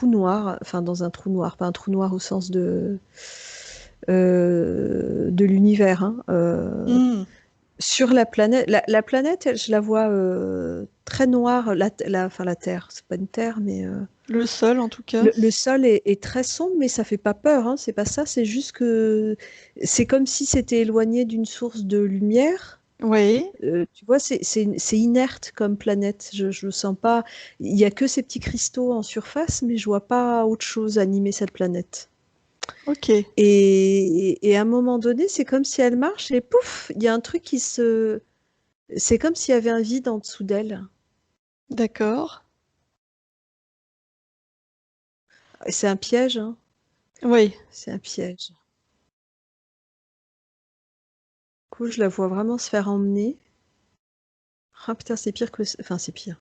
noir, enfin dans un trou noir, pas un trou noir au sens de l'univers, hein, Hmm. sur la planète. La planète, je la vois très noire, enfin la Terre, c'est pas une Terre, mais Le sol, en tout cas. le sol est très sombre, mais ça fait pas peur, hein, c'est pas ça, c'est juste que c'est comme si c'était éloigné d'une source de lumière. Oui. Tu vois, c'est inerte comme planète. Je sens pas. Il y a que ces petits cristaux en surface, mais je vois pas autre chose animer cette planète. Ok. Et à un moment donné, c'est comme si elle marche et pouf, il y a un truc qui se. C'est comme s'il y avait un vide en dessous d'elle. D'accord. C'est un piège, hein. Oui. C'est un piège. Du coup, je la vois vraiment se faire emmener. Ah putain, c'est pire que. Enfin, c'est pire.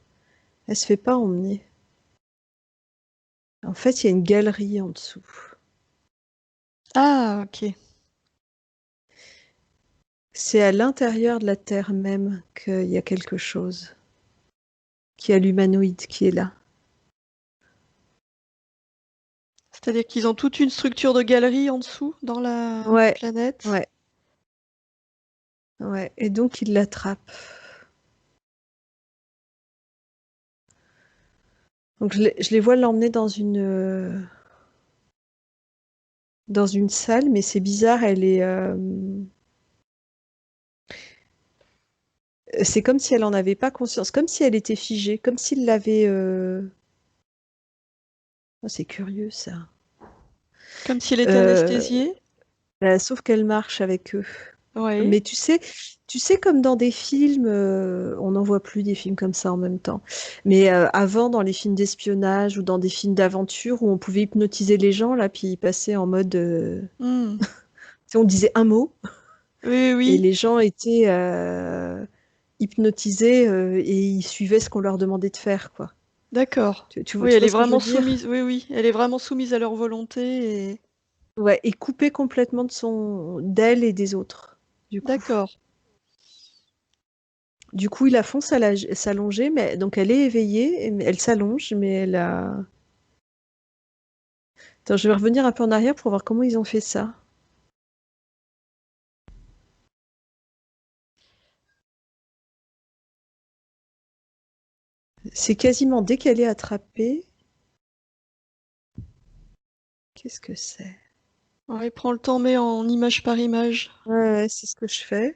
Elle se fait pas emmener. En fait, il y a une galerie en dessous. Ah, ok. C'est à l'intérieur de la Terre même qu'il y a quelque chose. Qu'il y a l'humanoïde qui est là. C'est-à-dire qu'ils ont toute une structure de galerie en dessous dans la Ouais, planète. ouais, ouais. Et donc, il l'attrape. Donc, je les vois l'emmener dans une salle, mais c'est bizarre, elle est. C'est comme si elle en avait pas conscience, comme si elle était figée, comme s'il l'avait. Oh, c'est curieux ça. Comme si elle était Euh, anesthésiée. Sauf qu'elle marche avec eux. Oui. Mais tu sais comme dans des films, on n'en voit plus des films comme ça en même temps. Mais avant, dans les films d'espionnage ou dans des films d'aventure où on pouvait hypnotiser les gens, là, puis ils passaient en mode, Hmm. tu sais, on disait un mot Oui, et oui. les gens étaient hypnotisés et ils suivaient ce qu'on leur demandait de faire, quoi. D'accord. Oui, Tu elle vois est ce que je vraiment veux dire? soumise. Oui, oui. Elle est vraiment soumise à leur volonté. Et... Ouais, et coupée complètement d'elle et des autres, du coup. D'accord. Du coup, ils la font s'allonger, mais donc elle est éveillée, elle s'allonge, mais elle a. Attends, je vais revenir un peu en arrière pour voir comment ils ont fait ça. C'est quasiment dès qu'elle est attrapée. Qu'est-ce que c'est? Ouais, prends le temps, mais en image par image. Ouais, ouais, c'est ce que je fais.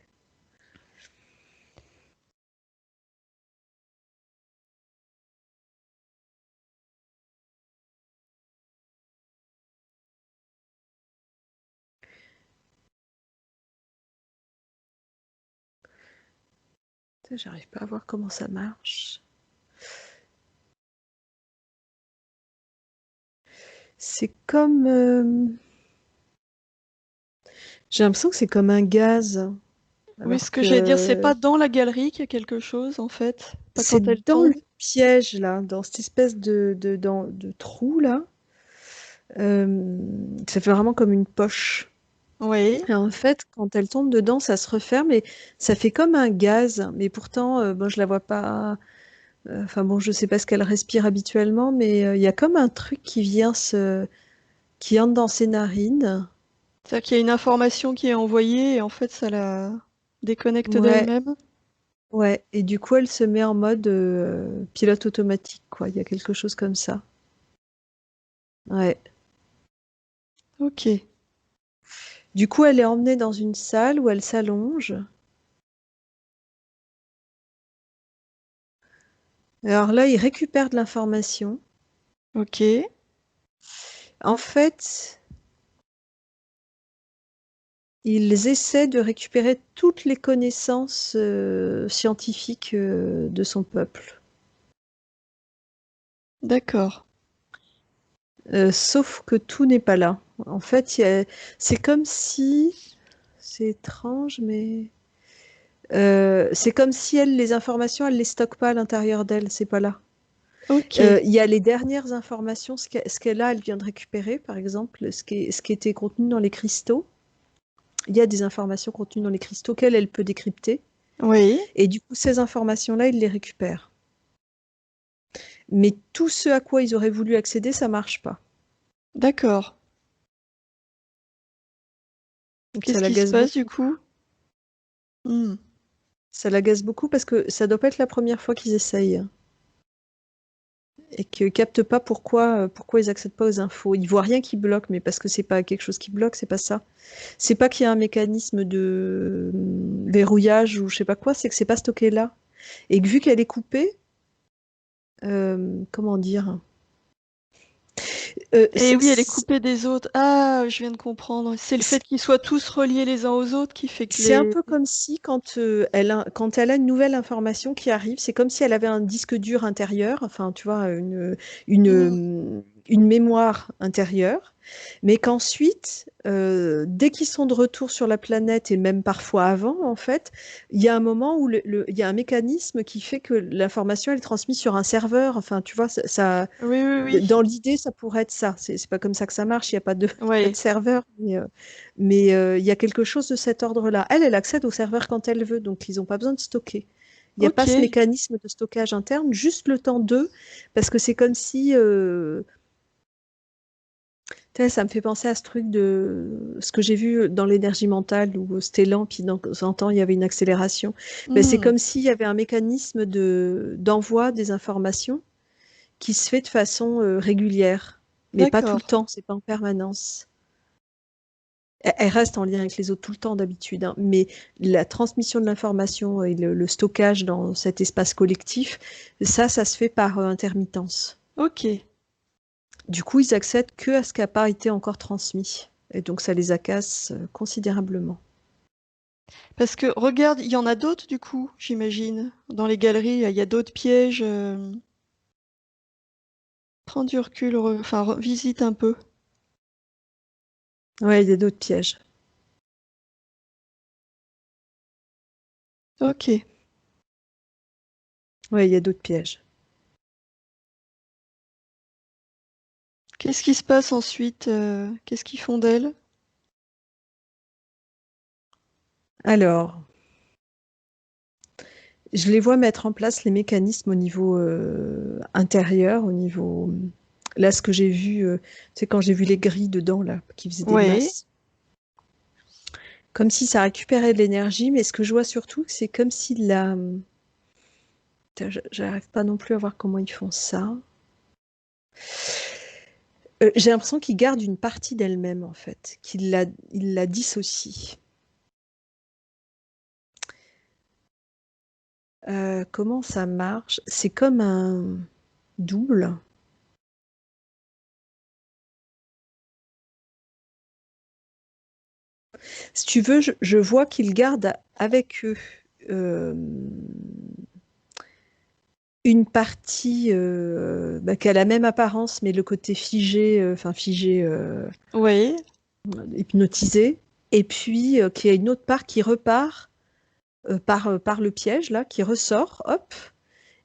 Putain, j'arrive pas à voir comment ça marche. C'est comme... J'ai l'impression que c'est comme un gaz. Oui, Alors ce que j'allais dire, c'est que pas dans la galerie qu'il y a quelque chose, en fait. Pas c'est quand elle dans le tombe. piège, là, dans cette espèce de trou, là. Ça fait vraiment comme une poche. Oui, Et en fait, quand elle tombe dedans, ça se referme et ça fait comme un gaz. Mais pourtant, bon, je la vois pas. Enfin bon, je sais pas ce qu'elle respire habituellement, mais il y a comme un truc qui entre dans ses narines. c'est-à-dire qu'il y a une information qui est envoyée et en fait, ça la déconnecte Ouais, d'elle-même. ouais. Et du coup, elle se met en mode pilote automatique, quoi. Il y a quelque chose comme ça. Ouais. Ok, Du coup, elle est emmenée dans une salle où elle s'allonge. Alors là, il récupère de l'information. ok, En fait, ils essaient de récupérer toutes les connaissances scientifiques de son peuple. d'accord. Sauf que tout n'est pas là. En fait, c'est comme si... C'est étrange, mais... c'est comme si elle, les informations, elle les stocke pas à l'intérieur d'elle, c'est pas là. Ok, Il y a les dernières informations, ce qu'elle a, elle vient de récupérer, par exemple, ce qui était contenu dans les cristaux. Il y a des informations contenues dans les cristaux qu'elle, elle peut décrypter. oui, Et du coup, ces informations-là, il les récupère. Mais tout ce à quoi ils auraient voulu accéder, ça marche pas. d'accord. Donc ça Qu'est-ce qui se l'agace passe du beaucoup. coup? Hmm, Ça l'agace beaucoup parce que ça doit pas être la première fois qu'ils essayent. Et qu'ils captent pas pourquoi ils accèdent pas aux infos. Ils voient rien qui bloque, mais parce que c'est pas quelque chose qui bloque, c'est pas ça. C'est pas qu'il y a un mécanisme de verrouillage ou je sais pas quoi, c'est que c'est pas stocké là. Et que vu qu'elle est coupée, comment dire? et oui, elle est coupée des autres. Ah, je viens de comprendre. C'est le fait C'est qu'ils soient tous reliés les uns aux autres qui fait que c'est un les... peu comme si quand elle a une nouvelle information qui arrive, c'est comme si elle avait un disque dur intérieur, enfin tu vois, Hmm, une mémoire intérieure, mais qu'ensuite, dès qu'ils sont de retour sur la planète et même parfois avant, en fait, il y a un moment où il y a un mécanisme qui fait que l'information elle est transmise sur un serveur, enfin tu vois, oui, oui, oui. dans l'idée ça pourrait être ça. C'est pas comme ça que ça marche, il n'y a pas de, pas de Ouais. serveur, mais il y a quelque chose de cet ordre-là. Elle accède au serveur quand elle veut, donc ils n'ont pas besoin de stocker. Il n'y a pas ce Ok. mécanisme de stockage interne, juste le temps d'eux, parce que c'est comme si, tu sais, ça me fait penser à ce truc de ce que j'ai vu dans l'énergie mentale, où c'était lent, puis dans un temps, il y avait une accélération. Mais c'est Hmm, comme s'il y avait un mécanisme d'envoi des informations qui se fait de façon régulière, mais pas tout le d'accord. temps, c'est pas en permanence. Elle reste en lien avec les autres tout le temps d'habitude, hein, mais la transmission de l'information et le stockage dans cet espace collectif, ça se fait par intermittence. Ok. Du coup, ils accèdent que à ce qui n'a pas été encore transmis. Et donc, ça les agace considérablement. Parce que regarde, il y en a d'autres du coup, j'imagine. Dans les galeries, il y a d'autres pièges. Prends du recul, visite un peu. Ouais, il y a d'autres pièges. Ok. Ouais, il y a d'autres pièges. Qu'est-ce qui se passe ensuite? Qu'est-ce qu'ils font d'elle? Alors, je les vois mettre en place les mécanismes au niveau intérieur, au niveau... Là, ce que j'ai vu, c'est quand j'ai vu les grilles dedans, là, qui faisaient des Ouais. masses. Comme si ça récupérait de l'énergie, mais ce que je vois surtout, c'est comme si la... Putain, j'arrive pas non plus à voir comment ils font ça. J'ai l'impression qu'ils gardent une partie d'elle-même, en fait, ils la dissocient. Comment ça marche? C'est comme un double. Si tu veux, je vois qu'ils gardent avec eux. euh, une partie qui a la même apparence, mais le côté figé, Oui. hypnotisé, et puis qu'il y a une autre part qui repart par le piège, là, qui ressort, hop,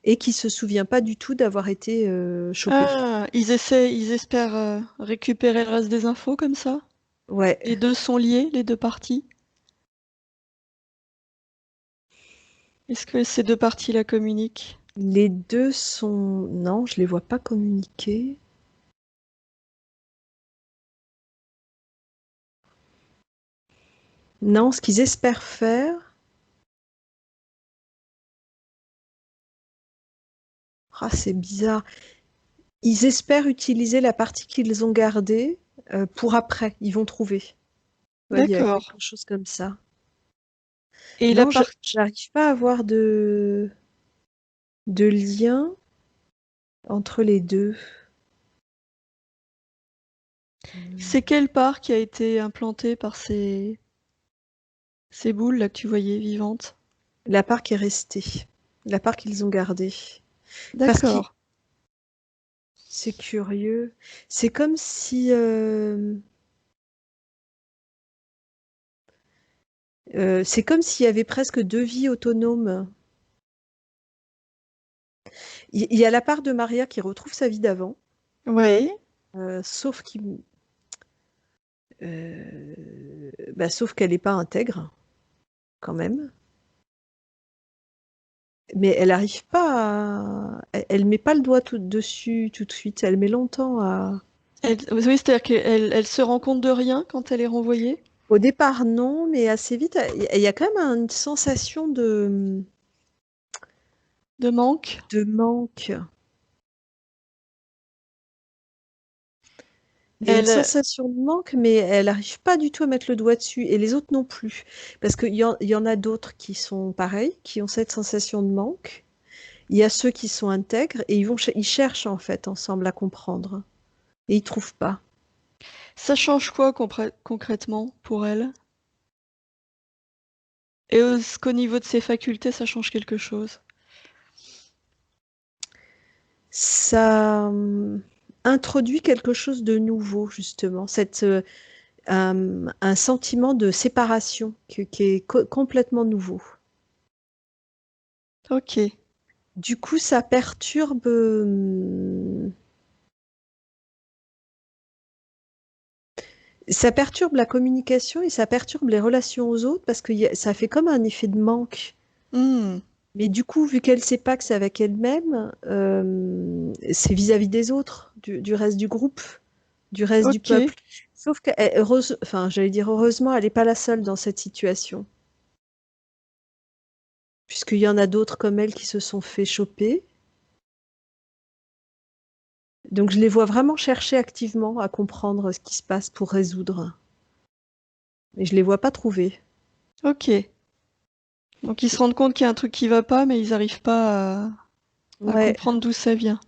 et qui se souvient pas du tout d'avoir été chopé. Ah, ils espèrent récupérer le reste des infos comme ça? Ouais. Les deux sont liés, les deux parties? Est-ce que ces deux parties la communiquent? Les deux sont... Non, je les vois pas communiquer. Non, ce qu'ils espèrent faire... Ah, c'est bizarre. Ils espèrent utiliser la partie qu'ils ont gardée pour après. Ils vont trouver. Ouais, il y a D'accord. quelque chose comme ça. Et la Non, part... j'arrive pas à avoir de lien entre les deux. C'est quelle part qui a été implantée par ces boules là que tu voyais vivantes? La part qui est restée. La part qu'ils ont gardée. Parce que D'accord. c'est curieux. C'est comme si... c'est comme s'il y avait presque deux vies autonomes. Il y a la part de Maria qui retrouve sa vie d'avant, Oui. sauf sauf qu'elle n'est pas intègre, quand même. Mais elle n'arrive pas à... Elle met pas le doigt tout dessus tout de suite. Elle met longtemps à... Oui, c'est-à-dire qu'elle se rend compte de rien quand elle est renvoyée? Au départ, non, mais assez vite, il y a quand même une sensation De manque? de manque. Il y a une Elle, sensation de manque, mais elle n'arrive pas du tout à mettre le doigt dessus, et les autres non plus. Parce qu'il y en a d'autres qui sont pareils, qui ont cette sensation de manque. Il y a ceux qui sont intègres, et ils cherchent en fait ensemble à comprendre, et ils trouvent pas. ça change quoi concrètement pour elle? Est-ce qu'au niveau de ses facultés, ça change quelque chose? Ça introduit quelque chose de nouveau, justement, un sentiment de séparation qui est complètement nouveau. Ok. Du coup, ça perturbe la communication et ça perturbe les relations aux autres parce que ça fait comme un effet de manque. Hmm. Mais du coup, vu qu'elle ne sait pas que c'est avec elle-même, c'est vis-à-vis des autres, du reste du groupe, du reste du Ok. peuple. Sauf enfin, j'allais dire heureusement, elle n'est pas la seule dans cette situation, puisqu'il y en a d'autres comme elle qui se sont fait choper. Donc je les vois vraiment chercher activement à comprendre ce qui se passe pour résoudre. Mais je les vois pas trouver. Ok. Donc ils se rendent compte qu'il y a un truc qui va pas, mais ils n'arrivent pas à Ouais. comprendre d'où ça vient.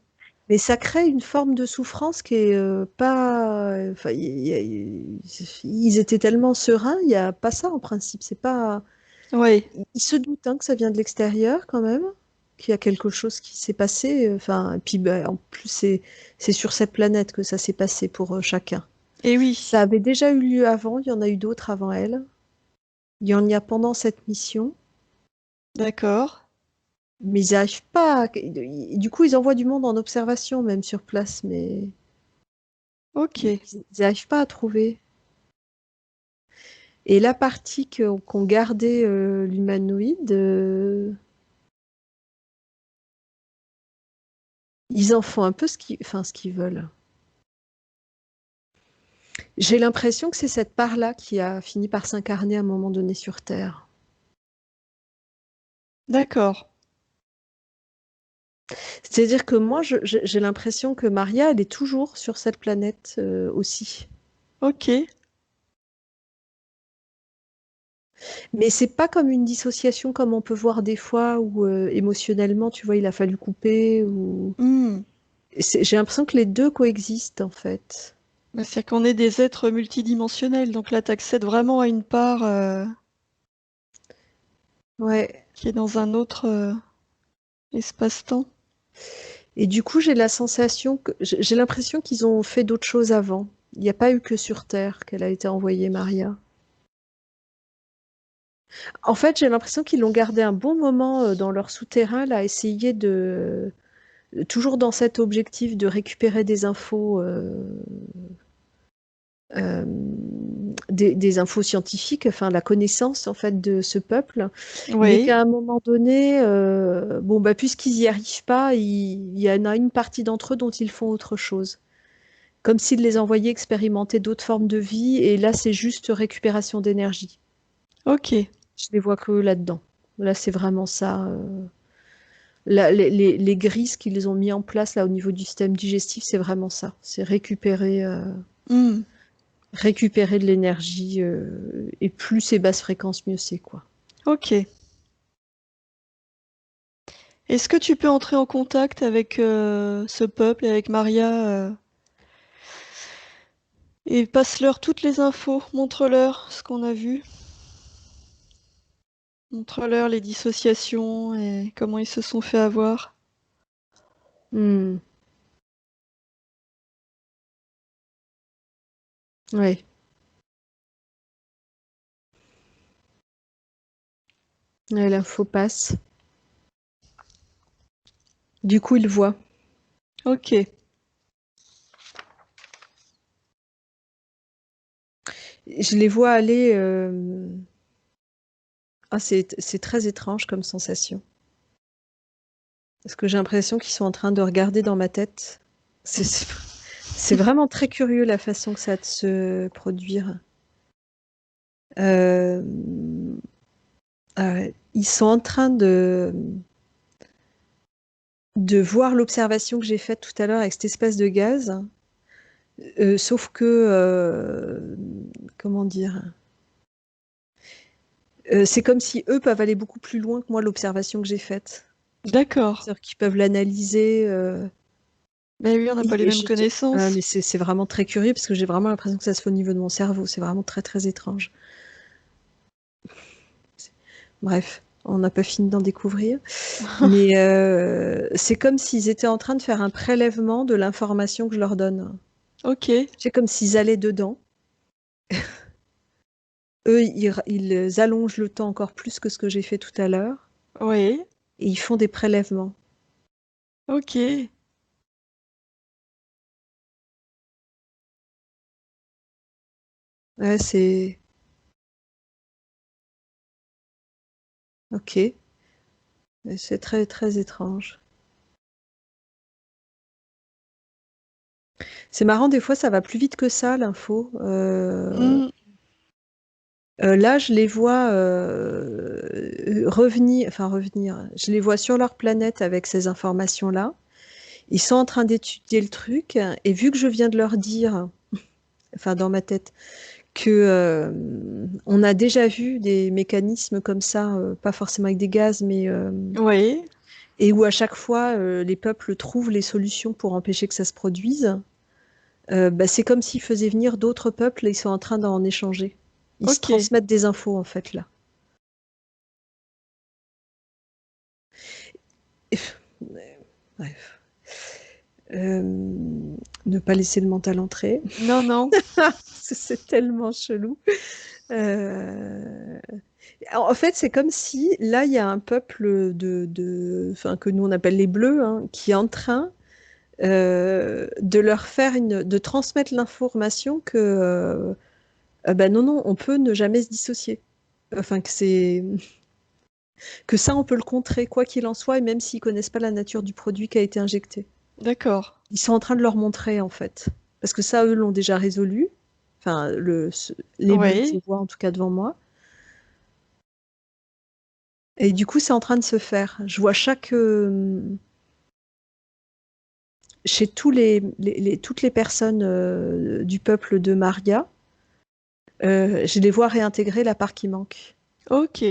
Mais ça crée une forme de souffrance qui est pas. Enfin, ils étaient tellement sereins, il n'y a pas ça en principe. C'est pas. Oui. Ils se doutent hein, que ça vient de l'extérieur quand même, qu'il y a quelque chose qui s'est passé. Enfin, et puis en plus c'est sur cette planète que ça s'est passé pour chacun. Et oui. Ça avait déjà eu lieu avant, il y en a eu d'autres avant elle. Il y en a pendant cette mission, D'accord. mais ils n'arrivent pas. Du coup, ils envoient du monde en observation même sur place, mais Ok. ils n'arrivent pas à trouver. Et la partie qu'ont gardé l'humanoïde, ils en font un peu ce qu'ils veulent. J'ai l'impression que c'est cette part-là qui a fini par s'incarner à un moment donné sur Terre. D'accord. C'est-à-dire que moi, j'ai l'impression que Maria, elle est toujours sur cette planète aussi. Ok. Mais c'est pas comme une dissociation comme on peut voir des fois où émotionnellement, tu vois, il a fallu couper. Hmm. J'ai l'impression que les deux coexistent en fait. Bah, c'est-à-dire qu'on est des êtres multidimensionnels, donc là, tu accèdes vraiment à une part Ouais. qui est dans un autre espace-temps. Et du coup, j'ai la sensation que j'ai l'impression qu'ils ont fait d'autres choses avant. Il n'y a pas eu que sur Terre qu'elle a été envoyée, Maria. En fait, j'ai l'impression qu'ils l'ont gardée un bon moment dans leur souterrain, là, à essayer de toujours dans cet objectif de récupérer des infos, euh, des infos scientifiques, enfin la connaissance en fait de ce peuple, mais Oui. qu'à un moment donné, bon bah puisqu'ils n'y arrivent pas, il y en a une partie d'entre eux dont ils font autre chose, comme s'ils les envoyaient expérimenter d'autres formes de vie, et là c'est juste récupération d'énergie. Ok. Je les vois que là-dedans. Là c'est vraiment ça. Les grises qu'ils ont mis en place là au niveau du système digestif, c'est vraiment ça. C'est Hmm. récupérer de l'énergie, et plus c'est basse fréquence, mieux c'est quoi. Ok. Est-ce que tu peux entrer en contact avec ce peuple et avec Maria et passe-leur toutes les infos, montre-leur ce qu'on a vu, montre-leur les dissociations et comment ils se sont fait avoir. Hmm. Ouais. Ouais, l'info passe. Du coup, il voit. Ok. Je les vois aller. Ah, c'est très étrange comme sensation. Parce que j'ai l'impression qu'ils sont en train de regarder dans ma tête. C'est vraiment très curieux la façon que ça a de se produire. Euh, Ils sont en train de voir l'observation que j'ai faite tout à l'heure avec cette espèce de gaz. Sauf que, comment dire, c'est comme si eux peuvent aller beaucoup plus loin que moi l'observation que j'ai faite. D'accord. C'est-à-dire qu'ils peuvent l'analyser. Mais oui, on n'a pas les mêmes Ah, connaissances. mais c'est vraiment très curieux parce que j'ai vraiment l'impression que ça se fait au niveau de mon cerveau. C'est vraiment très très étrange. Bref, on n'a pas fini d'en découvrir. Mais c'est comme s'ils étaient en train de faire un prélèvement de l'information que je leur donne. Ok. C'est comme s'ils allaient dedans. Eux, ils allongent le temps encore plus que ce que j'ai fait tout à l'heure. Oui. Et ils font des prélèvements. Ok. Ouais, c'est... Ok. C'est très très étrange. C'est marrant, des fois, ça va plus vite que ça, l'info. Hmm. Là, je les vois revenir. Je les vois sur leur planète avec ces informations-là. Ils sont en train d'étudier le truc, et vu que je viens de leur dire, enfin dans ma tête, que on a déjà vu des mécanismes comme ça, pas forcément avec des gaz, mais Oui. et où à chaque fois les peuples trouvent les solutions pour empêcher que ça se produise. Bah, c'est comme s'ils faisaient venir d'autres peuples et ils sont en train d'en échanger. Ils se Ok. transmettent des infos en fait là. Bref. Euh, Ne pas laisser le mental entrer. Non, non. C'est tellement chelou. Euh, En fait, c'est comme si là, il y a un peuple enfin, que nous on appelle les Bleus, hein, qui est en train de leur faire de transmettre l'information que ben non, non, on peut ne jamais se dissocier. Enfin, que ça, on peut le contrer, quoi qu'il en soit, et même s'ils connaissent pas la nature du produit qui a été injecté. D'accord. Ils sont en train de leur montrer, en fait. Parce que ça, eux l'ont déjà résolu. Enfin, les bleus que je Oui. vois, en tout cas devant moi. Et du coup, c'est en train de se faire. Je vois chez toutes les personnes du peuple de Maria, je les vois réintégrer la part qui manque. Ok.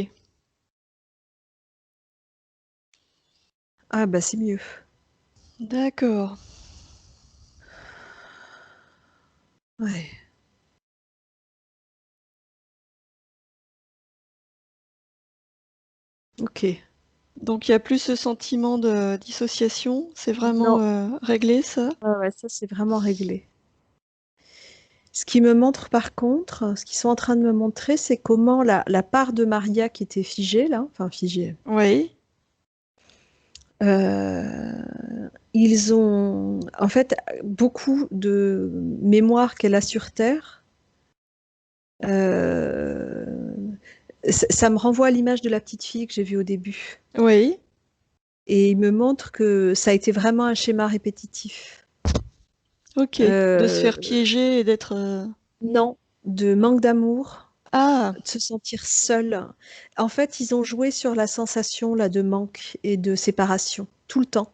Ah, bah, c'est mieux. D'accord. Ouais. Ok. Donc il y a plus ce sentiment de dissociation, c'est vraiment Non, réglé ça? ouais, ça c'est vraiment réglé. Ce qui me montre par contre, ce qu'ils sont en train de me montrer, c'est comment la part de Maria qui était figée là, enfin figée, Oui, euh, ils ont en fait beaucoup de mémoire qu'elle a sur Terre. euh, ça me renvoie à l'image de la petite fille que j'ai vue au début. oui, Et il me montre que ça a été vraiment un schéma répétitif. ok. De se Euh, faire piéger et d'être... non, de manque d'amour, Ah, de se sentir seul. En fait, ils ont joué sur la sensation là de manque et de séparation tout le temps.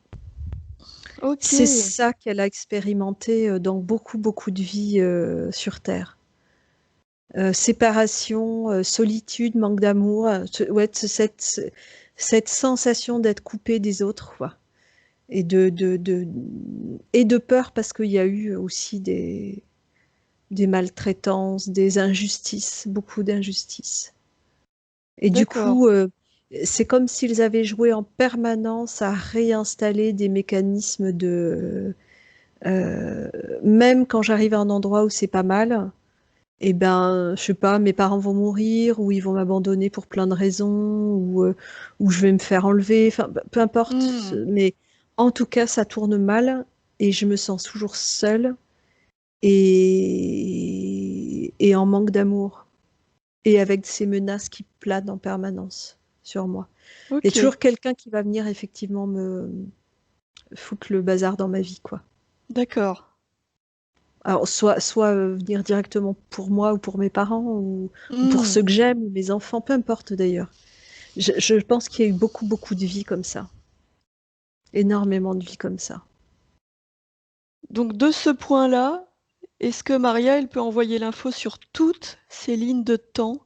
ok, C'est ça qu'elle a expérimenté dans beaucoup, beaucoup de vies sur Terre. Séparation, solitude, manque d'amour, ouais, cette sensation d'être coupé des autres, quoi. Et et de peur parce qu'il y a eu aussi des maltraitances, des injustices, beaucoup d'injustices. Et du d'accord. coup, c'est comme s'ils avaient joué en permanence à réinstaller des mécanismes de... euh, même quand j'arrive à un endroit où c'est pas mal, eh ben, je sais pas, mes parents vont mourir, ou ils vont m'abandonner pour plein de raisons, ou je vais me faire enlever, enfin, peu importe. Hmm, Mais en tout cas, ça tourne mal, et je me sens toujours seule, et en manque d'amour, et avec ces menaces qui planent en permanence sur moi. Il y a ok, toujours quelqu'un qui va venir effectivement me foutre le bazar dans ma vie, quoi. d'accord. Alors, soit venir directement pour moi ou pour mes parents ou pour Hmm. ceux que j'aime ou mes enfants, peu importe d'ailleurs. Je pense qu'il y a eu beaucoup, beaucoup de vies comme ça. Énormément de vies comme ça. Donc de ce point-là, est-ce que Maria, elle peut envoyer l'info sur toutes ces lignes de temps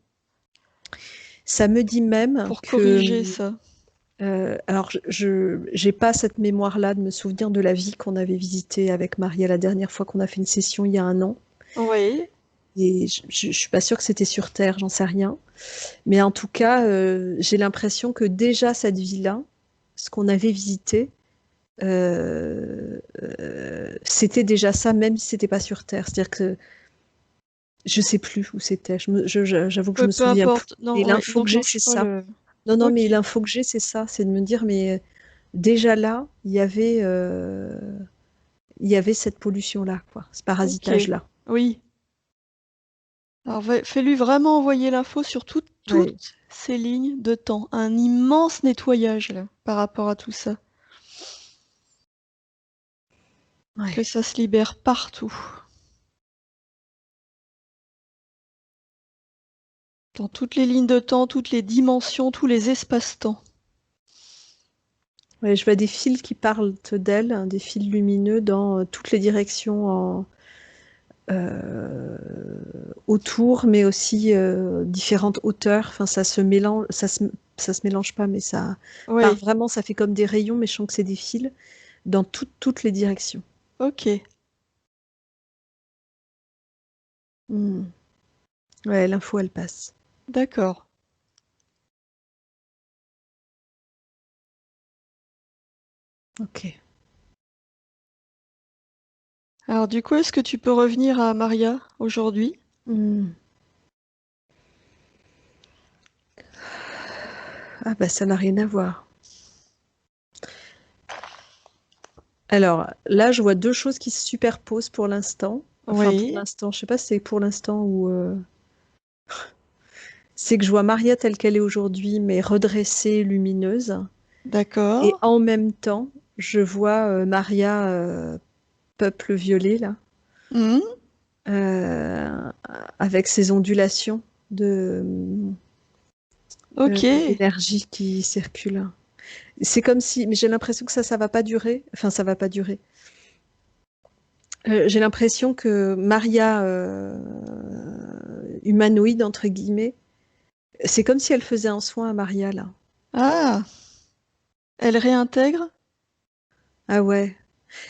Ça me dit même pour que, corriger ça? alors j'ai pas cette mémoire-là de me souvenir de la vie qu'on avait visitée avec Maria la dernière fois qu'on a fait une session il y a un an. Oui, Et je suis pas sûre que c'était sur Terre, j'en sais rien. Mais en tout cas, j'ai l'impression que déjà cette vie-là, ce qu'on avait visité, c'était déjà ça, même si c'était pas sur Terre. C'est-à-dire que je sais plus où c'était. J'avoue que je me peu souviens plus. importe. Et Non, oui, l'info que j'ai, n'enclenche c'est pas ça. le... Non, non, mais Ok, l'info que j'ai, c'est ça. C'est de me dire, mais déjà là, il y avait cette pollution-là, quoi, ce ok, parasitage-là. oui. Alors fais-lui vraiment envoyer l'info sur Ouais, toutes ces lignes de temps. Un immense nettoyage là, par rapport à tout ça. Que ouais. ça se libère partout. Dans toutes les lignes de temps, toutes les dimensions, tous les espaces-temps. Ouais, je vois des fils qui parlent d'elle, hein, des fils lumineux dans toutes les directions euh, autour, mais aussi différentes hauteurs. Enfin, ça se mélange, ça se mélange pas, mais ça part Oui, vraiment, ça fait comme des rayons, mais je sens que c'est des fils dans toutes les directions. ok, Hmm. Ouais, l'info, elle passe. d'accord. Ok. Alors du coup, est-ce que tu peux revenir à Maria aujourd'hui? Hmm. Ah bah ça n'a rien à voir. Alors là, je vois deux choses qui se superposent pour l'instant. Enfin, pour Oui, l'instant, je sais pas si c'est pour l'instant ou c'est que je vois Maria telle qu'elle est aujourd'hui, mais redressée, lumineuse. Et d'accord. en même temps, je vois Maria peuple violet, là, Mhm, euh, avec ses ondulations de ok, d'énergie qui circule. C'est comme si, mais j'ai l'impression que ça va pas durer. Enfin, ça va pas durer. J'ai l'impression que Maria, humanoïde, entre guillemets, c'est comme si elle faisait un soin à Maria, là. ah, elle réintègre? Ah ouais.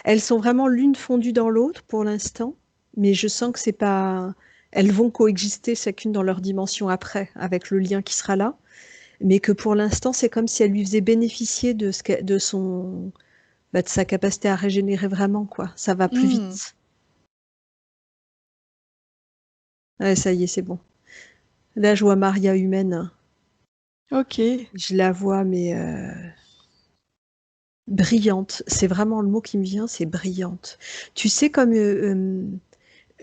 Elles sont vraiment l'une fondue dans l'autre pour l'instant, mais je sens que c'est pas. Elles vont coexister chacune dans leur dimension après, avec le lien qui sera là. mais que pour l'instant, c'est comme si elle lui faisait bénéficier de sa capacité à régénérer vraiment, quoi. Ça va plus Hmm. vite. Ouais, ça y est, c'est bon. Là, je vois Maria humaine. Ok. Je la vois, mais brillante. C'est vraiment le mot qui me vient, c'est brillante. Tu sais, comme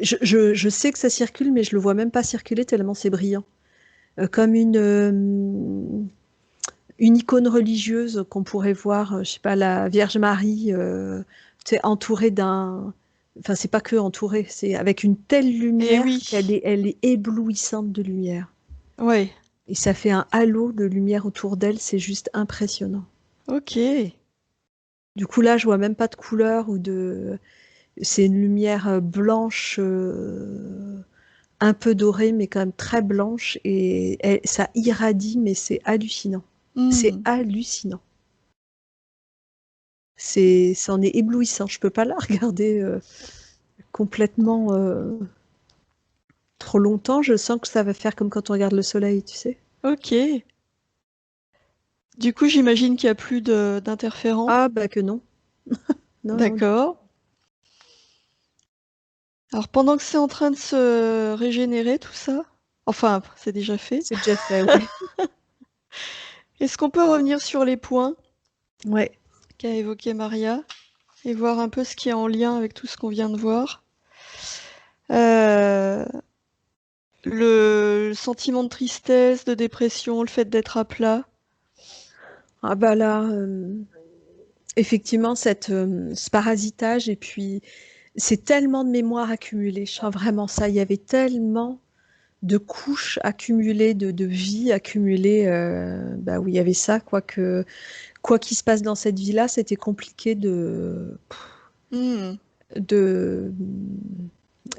je sais que ça circule, mais je le vois même pas circuler tellement c'est brillant. Comme une icône religieuse qu'on pourrait voir, je sais pas, la Vierge Marie, tu sais, entourée d'un. Enfin, c'est pas que entourée, c'est avec une telle Eh lumière oui. elle est éblouissante de lumière. Ouais. Et ça fait un halo de lumière autour d'elle, c'est juste impressionnant. Ok. Du coup, là, je vois même pas de couleur ou de. C'est une lumière blanche, un peu dorée, mais quand même très blanche, et ça irradie, mais c'est hallucinant. C'est Hmm. hallucinant. C'en est éblouissant. Je peux pas la regarder complètement trop longtemps. Je sens que ça va faire comme quand on regarde le soleil, tu sais. Ok. Du coup, j'imagine qu'il n'y a plus d'interférents. Ah, bah que non. Non, non. D'accord. Alors, pendant que c'est en train de se régénérer, tout ça, enfin, c'est déjà fait, C'est déjà fait, ouais. est-ce qu'on peut revenir sur les points Ouais. qu'a évoqué Maria et voir un peu ce qui est en lien avec tout ce qu'on vient de voir? Euh, le sentiment de tristesse, de dépression, le fait d'être à plat. Ah bah là, effectivement, ce parasitage, et puis c'est tellement de mémoire accumulée. Je sens vraiment ça. Il y avait tellement de couches accumulées, de vie accumulée, bah, où il y avait ça, quoi qu'il se passe dans cette vie-là, c'était compliqué Hmm. de,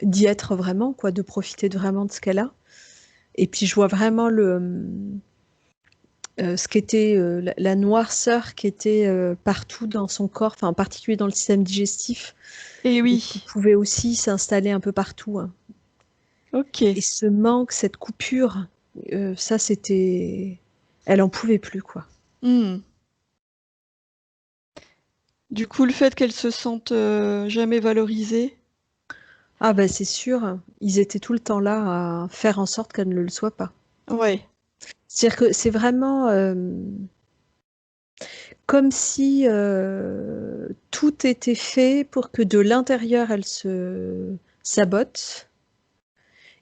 d'y être vraiment, quoi, de profiter vraiment de ce qu'elle a. Et puis je vois vraiment ce qu'était la noirceur qui était partout dans son corps, enfin en particulier dans le système digestif, Et et qui oui, pouvait aussi s'installer un peu partout, hein. ok. Et ce manque, cette coupure, ça c'était. Elle en pouvait plus, quoi. Hmm. Du coup, le fait qu'elle se sente jamais valorisée. Ah bah c'est sûr, ils étaient tout le temps là à faire en sorte qu'elle ne le soit pas. Ouais. C'est-à-dire que c'est vraiment comme si tout était fait pour que de l'intérieur elle se sabote.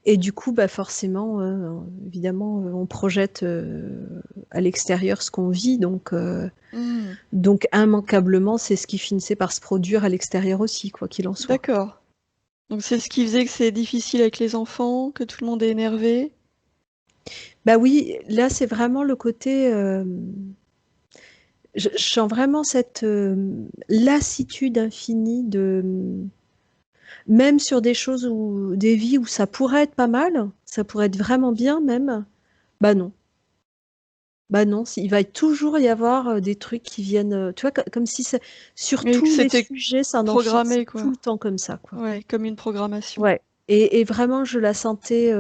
Et du coup, bah forcément, évidemment, on projette à l'extérieur ce qu'on vit, Hmm. donc immanquablement, c'est ce qui finissait par se produire à l'extérieur aussi, quoi qu'il en soit. D'accord. Donc c'est ce qui faisait que c'est difficile avec les enfants, que tout le monde est énervé. Bah oui, là, c'est vraiment le côté. Je sens vraiment cette lassitude infinie même sur des choses ou des vies où ça pourrait être pas mal, ça pourrait être vraiment bien même. Bah non. Bah non, il va toujours y avoir des trucs qui viennent, tu vois, comme si sur Et que tous les c'était sujets, ça en fait, c'est programmé, tout quoi. le temps comme ça, quoi. Ouais, comme une programmation. Ouais. Et vraiment, je la sentais,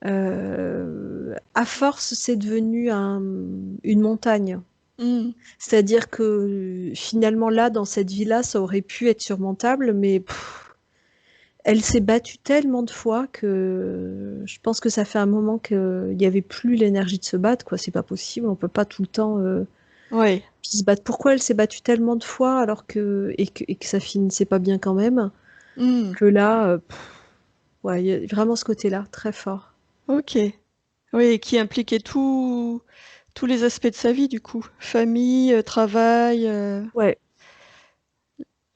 à force, c'est devenu une montagne. Hmm. C'est-à-dire que finalement, là, dans cette vie-là, ça aurait pu être surmontable, mais elle s'est battue tellement de fois que je pense que ça fait un moment qu'il n'y avait plus l'énergie de se battre, quoi. C'est pas possible, on peut pas tout le temps Ouais. se battre. Pourquoi elle s'est battue tellement de fois alors que ça finissait pas bien quand même, Hmm. que là, ouais, il y a vraiment ce côté-là, très fort. Ok. Oui, et qui impliquait tous les aspects de sa vie, du coup. Famille, travail, Ouais.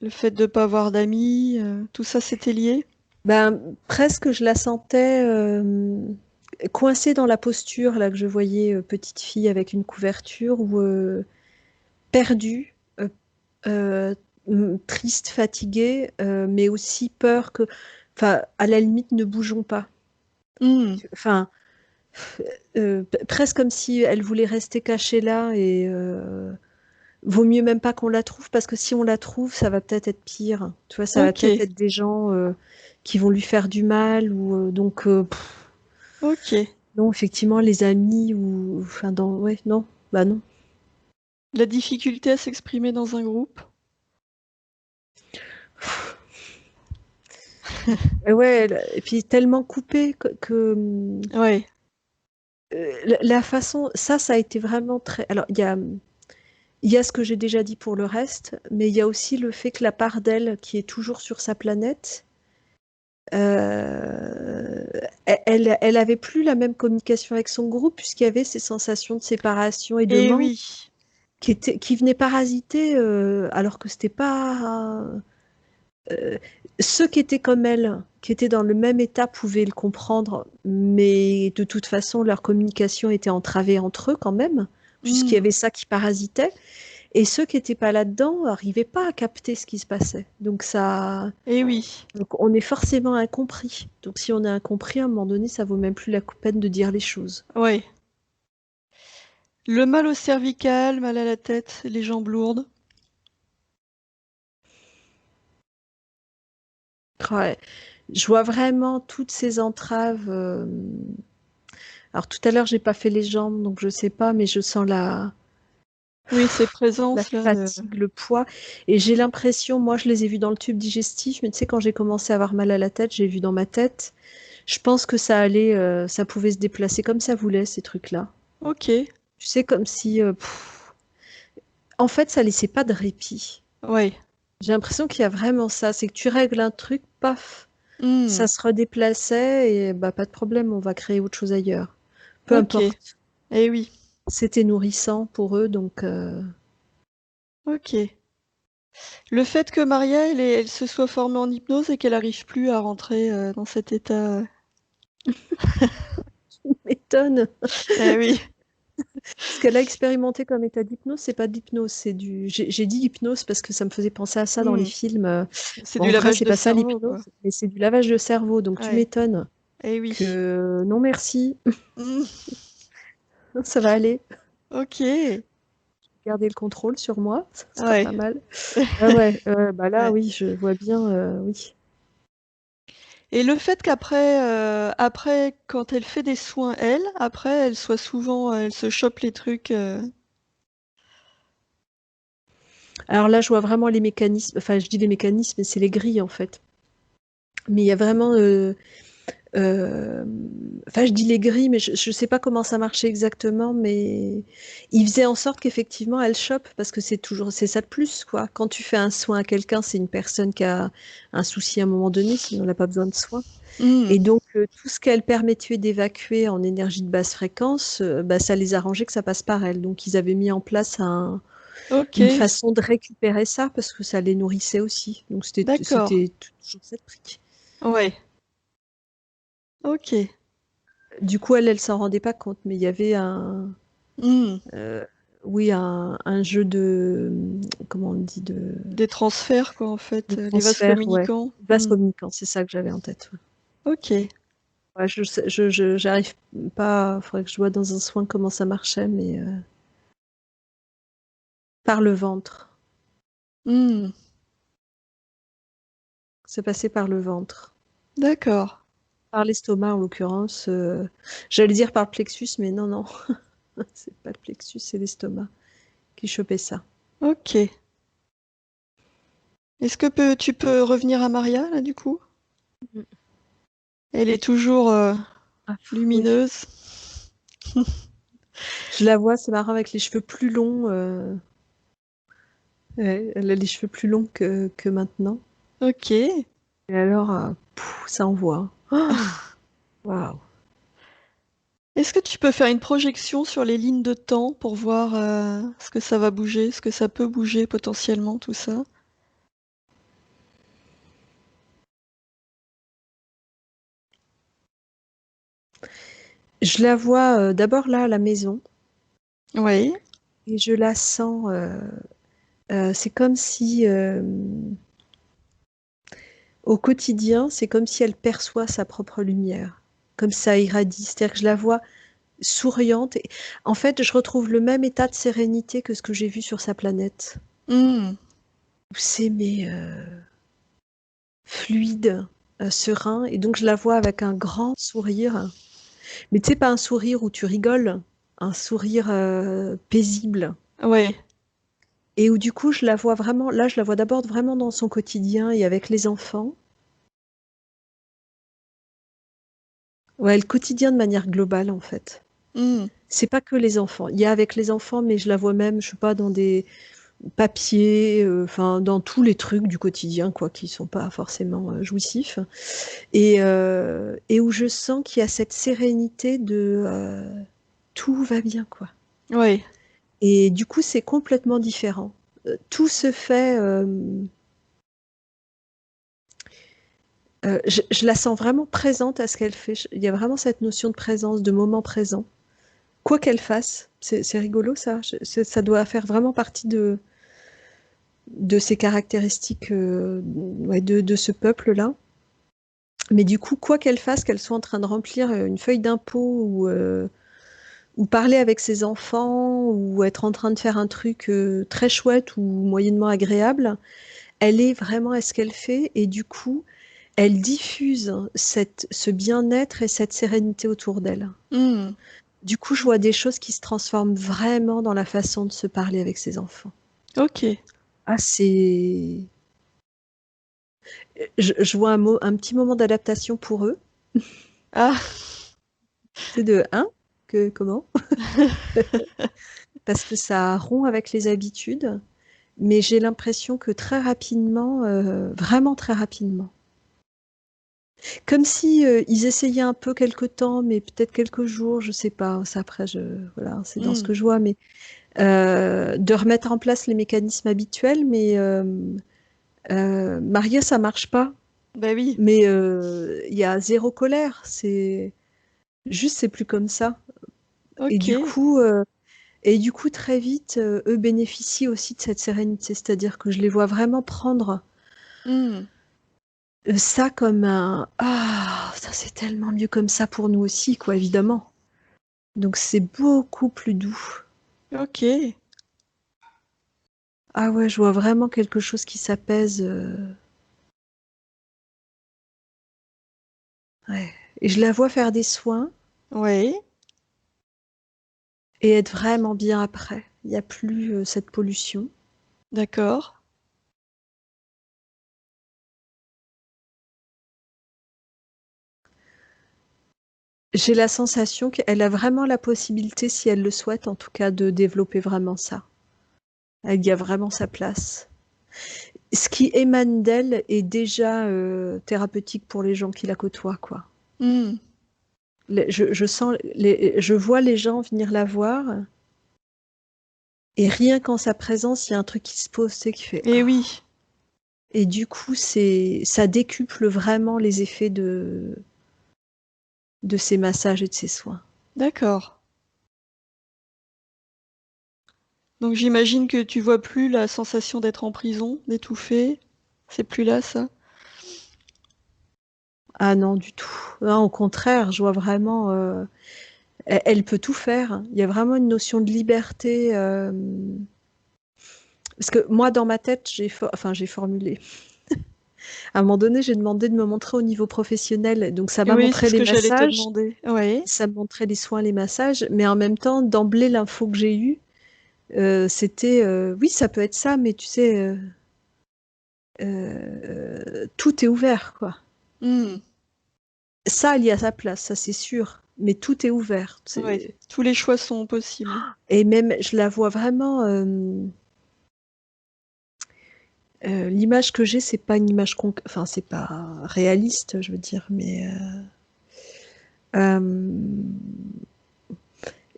le fait de ne pas avoir d'amis, tout ça, c'était lié. Ben, presque, je la sentais coincée dans la posture, là, que je voyais petite fille avec une couverture, ou perdue, euh, triste, fatiguée, mais aussi peur que, enfin, à la limite, ne bougeons pas. Hmm. Enfin, presque comme si elle voulait rester cachée là, et vaut mieux même pas qu'on la trouve, parce que si on la trouve, ça va peut-être être pire. Tu vois, ça va Ok. peut-être être des gens qui vont lui faire du mal, ou donc. Ok. Non, effectivement, les amis ou enfin ouais, non, bah non. La difficulté à s'exprimer dans un groupe? Et ouais, et puis tellement coupé Ouais. la façon, ça a été vraiment très. Alors, il y a ce que j'ai déjà dit pour le reste, mais il y a aussi le fait que la part d'elle qui est toujours sur sa planète, euh, elle avait plus la même communication avec son groupe puisqu'il y avait ces sensations de séparation et de Et manque oui. qui venaient parasiter, alors que c'était pas. Euh, Ceux qui étaient comme elle, qui étaient dans le même état, pouvaient le comprendre, mais de toute façon, leur communication était entravée entre eux quand même, puisqu'il y Mmh. avait ça qui parasitait. Et ceux qui n'étaient pas là-dedans n'arrivaient pas à capter ce qui se passait. Et oui. Donc on est forcément incompris. Donc si on est incompris, à un moment donné, ça vaut même plus la peine de dire les choses. Ouais. Le mal au cervical, mal à la tête, les jambes lourdes. Ouais. Je vois vraiment toutes ces entraves. Alors tout à l'heure, j'ai pas fait les jambes, donc je sais pas, mais je sens Oui, ces la présences là de... fatigue, le poids. Et j'ai l'impression, moi je les ai vus dans le tube digestif, mais tu sais, quand j'ai commencé à avoir mal à la tête, j'ai vu dans ma tête. Je pense que ça allait, ça pouvait se déplacer comme ça voulait, ces trucs-là. Ok. Tu sais, comme si, en fait, ça laissait pas de répit. Ouais. J'ai l'impression qu'il y a vraiment ça, c'est que tu règles un truc, paf, Hmm. ça se redéplaçait et bah pas de problème, on va créer autre chose ailleurs. Peu Ok. importe. Eh oui. C'était nourrissant pour eux, donc Ok. Le fait que Maria, elle se soit formée en hypnose et qu'elle n'arrive plus à rentrer dans cet état. m'étonne. Eh oui. Ce qu'elle a expérimenté comme état d'hypnose, c'est pas de l'hypnose, c'est du. J'ai dit hypnose parce que ça me faisait penser à ça dans les Hmm. films. C'est Bon, du en vrai, lavage c'est de pas ça cerveau, quoi. l'hypnose, mais c'est du lavage de cerveau. Donc tu Ouais. m'étonnes Eh oui. que non merci, Hmm. ça va aller. Ok. Garder le contrôle sur moi, ça sera Ouais. pas mal. Ah ouais, bah là, Ouais. oui, je vois bien, oui. Et le fait qu'après, après, quand elle fait des soins, après, elle soit souvent, elle se chope les trucs. Alors là, je vois vraiment les mécanismes. Enfin, je dis les mécanismes, mais c'est les grilles en fait. Mais il y a vraiment. Euh, Enfin, je dis les grilles, mais je ne sais pas comment ça marchait exactement, mais il faisait en sorte qu'effectivement elle chope, parce que c'est ça de plus, quoi. Quand tu fais un soin à quelqu'un, c'est une personne qui a un souci à un moment donné, sinon elle n'a pas besoin de soins. Hmm. Et donc, tout ce qu'elle permettait d'évacuer en énergie de basse fréquence, bah, ça les arrangeait que ça passe par elle. Donc, ils avaient mis en place Ok. une façon de récupérer ça, parce que ça les nourrissait aussi. Donc, D'accord. c'était toujours cette brique. Ouais. Ok. Du coup, elle s'en rendait pas compte, mais il y avait Hmm. euh, oui, un jeu de, comment on dit, Des transferts, quoi, en de fait, les vases transfert, ouais. communicants. Vase Hmm. communicant, c'est ça que j'avais en tête. Ouais. Ok. Ouais, j'arrive pas, faudrait que je vois dans un soin comment ça marchait, mais par le ventre. Hmm. C'est passé par le ventre. D'accord. Par l'estomac, en l'occurrence. J'allais dire par le plexus, mais non, non. C'est pas le plexus, c'est l'estomac qui chopait ça. Ok. Est-ce que tu peux revenir à Maria, là, du coup? Mm. Elle est toujours Ah, oui. lumineuse. Je la vois, c'est marrant, avec les cheveux plus longs. Ouais, elle a les cheveux plus longs que maintenant. Ok. Et alors, ça envoie. Oh, waouh. Est-ce que tu peux faire une projection sur les lignes de temps pour voir ce que ça va bouger, ce que ça peut bouger potentiellement, tout ça? Je la vois d'abord là à la maison Oui. et je la sens. C'est comme si au quotidien, c'est comme si elle perçoit sa propre lumière, comme ça irradie. C'est-à-dire que je la vois souriante. En fait, je retrouve le même état de sérénité que ce que j'ai vu sur sa planète, Hmm. où c'est mais fluide, serein. Et donc je la vois avec un grand sourire. Mais tu sais, pas un sourire où tu rigoles, un sourire paisible. Ouais. Et où du coup, je la vois vraiment, là, je la vois d'abord vraiment dans son quotidien et avec les enfants. Ouais, le quotidien de manière globale, en fait. Hmm. C'est pas que les enfants. Il y a avec les enfants, mais je la vois même, je sais pas, dans des papiers, enfin, dans tous les trucs du quotidien, quoi, qui sont pas forcément jouissifs. Et où je sens qu'il y a cette sérénité de tout va bien, quoi. Ouais. Et du coup, c'est complètement différent. Tout se fait. Je la sens vraiment présente à ce qu'elle fait. Il y a vraiment cette notion de présence, de moment présent. Quoi qu'elle fasse, c'est rigolo ça. Ça doit faire vraiment partie de ces caractéristiques ouais, de ce peuple-là. Mais du coup, quoi qu'elle fasse, qu'elle soit en train de remplir une feuille d'impôt ou parler avec ses enfants ou être en train de faire un truc très chouette ou moyennement agréable, elle est vraiment à ce qu'elle fait et du coup, elle diffuse ce bien-être et cette sérénité autour d'elle. Hmm. Du coup, je vois des choses qui se transforment vraiment dans la façon de se parler avec ses enfants. Ok. Ah, c'est... Je vois un petit moment d'adaptation pour eux. Ah. C'est de, hein? Comment? Parce que ça rompt avec les habitudes, mais j'ai l'impression que très rapidement, vraiment très rapidement, comme si ils essayaient un peu quelque temps, mais peut-être quelques jours, je sais pas. Ça après, voilà, c'est dans ce Hmm. que je vois, mais de remettre en place les mécanismes habituels, mais Maria, ça marche pas. Bah oui. Mais il y a zéro colère, c'est juste c'est plus comme ça. Et Ok. du coup, euh, et du coup très vite, eux bénéficient aussi de cette sérénité, c'est-à-dire que je les vois vraiment prendre Hmm. ça comme un ah ça c'est tellement mieux comme ça pour nous aussi quoi évidemment. Donc c'est beaucoup plus doux. Ok. Ah ouais, je vois vraiment quelque chose qui s'apaise. Ouais. Et je la vois faire des soins Ouais. et être vraiment bien après. Il n'y a plus cette pollution. D'accord. J'ai la sensation qu'elle a vraiment la possibilité, si elle le souhaite, en tout cas, de développer vraiment ça. Elle y a vraiment sa place. Ce qui émane d'elle est déjà thérapeutique pour les gens qui la côtoient, quoi. Hmm. Je sens, je vois les gens venir la voir et rien qu'en sa présence, il y a un truc qui se pose, tu sais, qui fait Eh ah. oui. Et du coup, ça décuple vraiment les effets de ces massages et de ces soins. D'accord. Donc j'imagine que tu vois plus la sensation d'être en prison, d'étouffer. C'est plus là, ça? Ah non, du tout. Non, au contraire, je vois vraiment. Elle peut tout faire. Il y a vraiment une notion de liberté. Parce que moi, dans ma tête, enfin, j'ai formulé. À un moment donné, j'ai demandé de me montrer au niveau professionnel. Donc, ça m'a Oui, c'est montré ce les que j'allais te massages, demander. Ouais. ça me montrait les soins, les massages. Mais en même temps, d'emblée, l'info que j'ai eue, c'était oui, ça peut être ça, mais tu sais, tout est ouvert, quoi. Hmm. Ça, il y a sa place, ça c'est sûr. Mais tout est ouvert. Ouais. Tous les choix sont possibles. Et même, je la vois vraiment. L'image que j'ai, c'est pas une image enfin, c'est pas réaliste, je veux dire, mais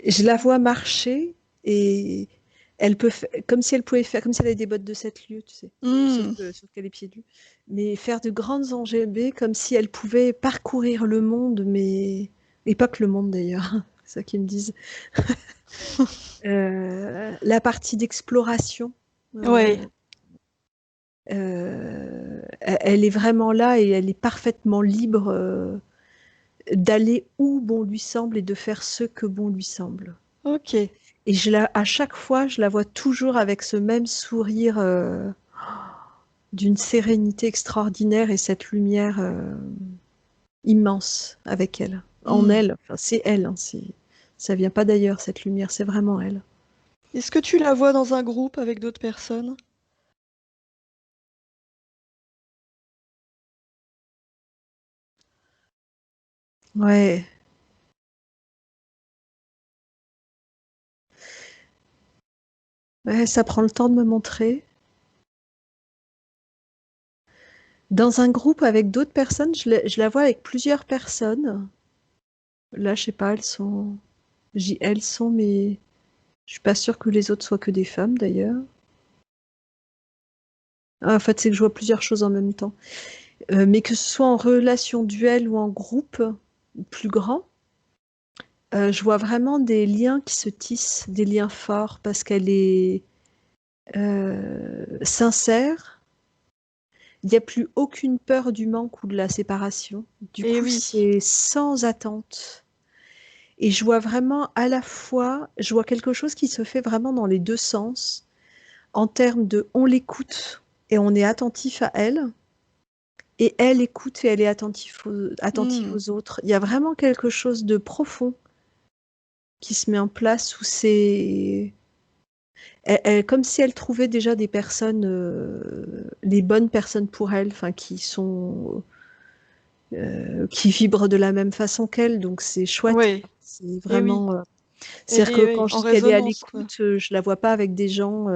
je la vois marcher et comme si elle pouvait faire, comme si elle avait des bottes de 7 lieues, tu sais, Hmm. sauf qu'elle est pieds nus, mais faire de grandes enjambées comme si elle pouvait parcourir le monde, mais et pas que le monde d'ailleurs, c'est ça qu'ils me disent. La partie d'exploration. Ouais. Elle est vraiment là et elle est parfaitement libre d'aller où bon lui semble et de faire ce que bon lui semble. Ok. Et à chaque fois, je la vois toujours avec ce même sourire d'une sérénité extraordinaire et cette lumière immense avec elle. en elle. Enfin, c'est elle, hein, ça vient pas d'ailleurs, cette lumière, c'est vraiment elle. Est-ce que tu la vois dans un groupe avec d'autres personnes? Ouais. Ouais, ça prend le temps de me montrer. Dans un groupe avec d'autres personnes, je la vois avec plusieurs personnes. Là, je sais pas, elles sont, mais je suis pas sûre que les autres soient que des femmes d'ailleurs. Ah, en fait, c'est que je vois plusieurs choses en même temps. Mais que ce soit en relation duel ou en groupe plus grand, je vois vraiment des liens qui se tissent, des liens forts, parce qu'elle est sincère. Il n'y a plus aucune peur du manque ou de la séparation. Du Eh coup, oui. c'est sans attente. Et je vois vraiment à la fois, je vois quelque chose qui se fait vraiment dans les deux sens, en termes de on l'écoute et on est attentif à elle, et elle écoute et elle est attentive Hmm. aux autres. Il y a vraiment quelque chose de profond qui se met en place où c'est comme si elle trouvait déjà des personnes, les bonnes personnes pour elle, enfin qui vibrent de la même façon qu'elle, donc c'est chouette. Ouais. C'est Eh oui. vraiment. Elle C'est-à-dire que est, quand oui, je en dis qu'elle est à résonance, quoi. l'écoute, je la vois pas avec des gens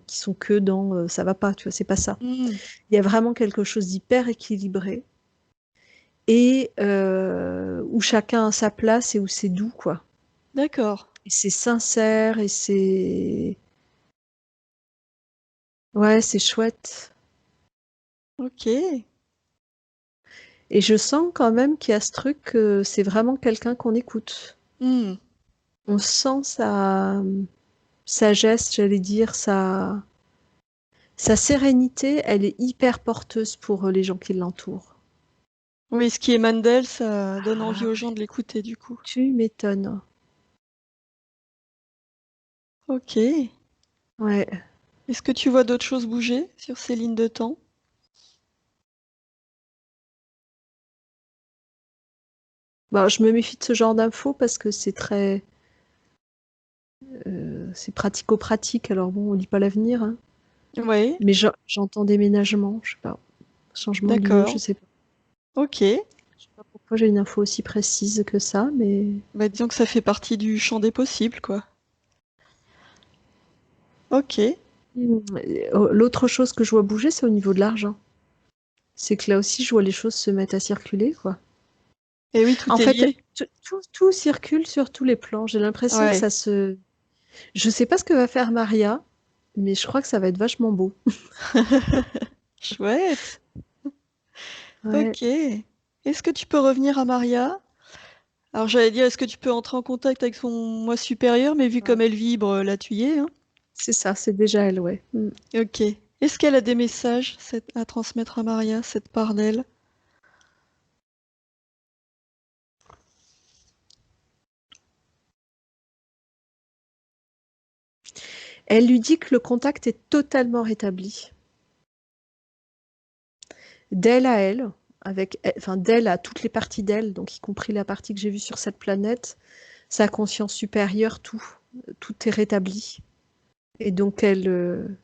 qui sont que dans ça va pas, tu vois, c'est pas ça. Hmm. Il y a vraiment quelque chose d'hyper équilibré et où chacun a sa place et où c'est doux, quoi. D'accord. Et c'est sincère et c'est ouais, c'est chouette. Ok. Et je sens quand même qu'il y a ce truc que c'est vraiment quelqu'un qu'on écoute. Hmm. On sent sa sagesse, j'allais dire, sa sérénité, elle est hyper porteuse pour les gens qui l'entourent. Oui, ce qui émane d'elle, ça donne envie Ah, aux gens de l'écouter, du coup. tu m'étonnes. Ok. Ouais. Est-ce que tu vois d'autres choses bouger sur ces lignes de temps? Bon, je me méfie de ce genre d'infos parce que c'est pratico-pratique. Alors bon, on lit pas l'avenir, hein. Ouais, Mais j'entends déménagement, je sais pas. Changement de lieu, je d'accord. sais pas. Ok. Je sais pas pourquoi j'ai une info aussi précise que ça, mais Bah, disons que ça fait partie du champ des possibles, quoi. Ok. L'autre chose que je vois bouger, c'est au niveau de l'argent. C'est que là aussi, je vois les choses se mettre à circuler, quoi. Et oui, tout En est fait, lié. tout circule sur tous les plans. J'ai l'impression que Ouais. ça se. Je sais pas ce que va faire Maria, mais je crois que ça va être vachement beau. Chouette. Ouais, Ok. Est-ce que tu peux revenir à Maria? Alors j'allais dire, est-ce que tu peux entrer en contact avec son moi supérieur, mais vu ouais. comme elle vibre, là tu y es, hein? C'est ça, c'est déjà elle, ouais. Mm. Ok. Est-ce qu'elle a des messages à transmettre à Maria, cette part d'elle? Elle lui dit que le contact est totalement rétabli. D'elle à elle, enfin d'elle à toutes les parties d'elle, donc y compris la partie que j'ai vue sur cette planète, sa conscience supérieure, tout est rétabli. Et donc elle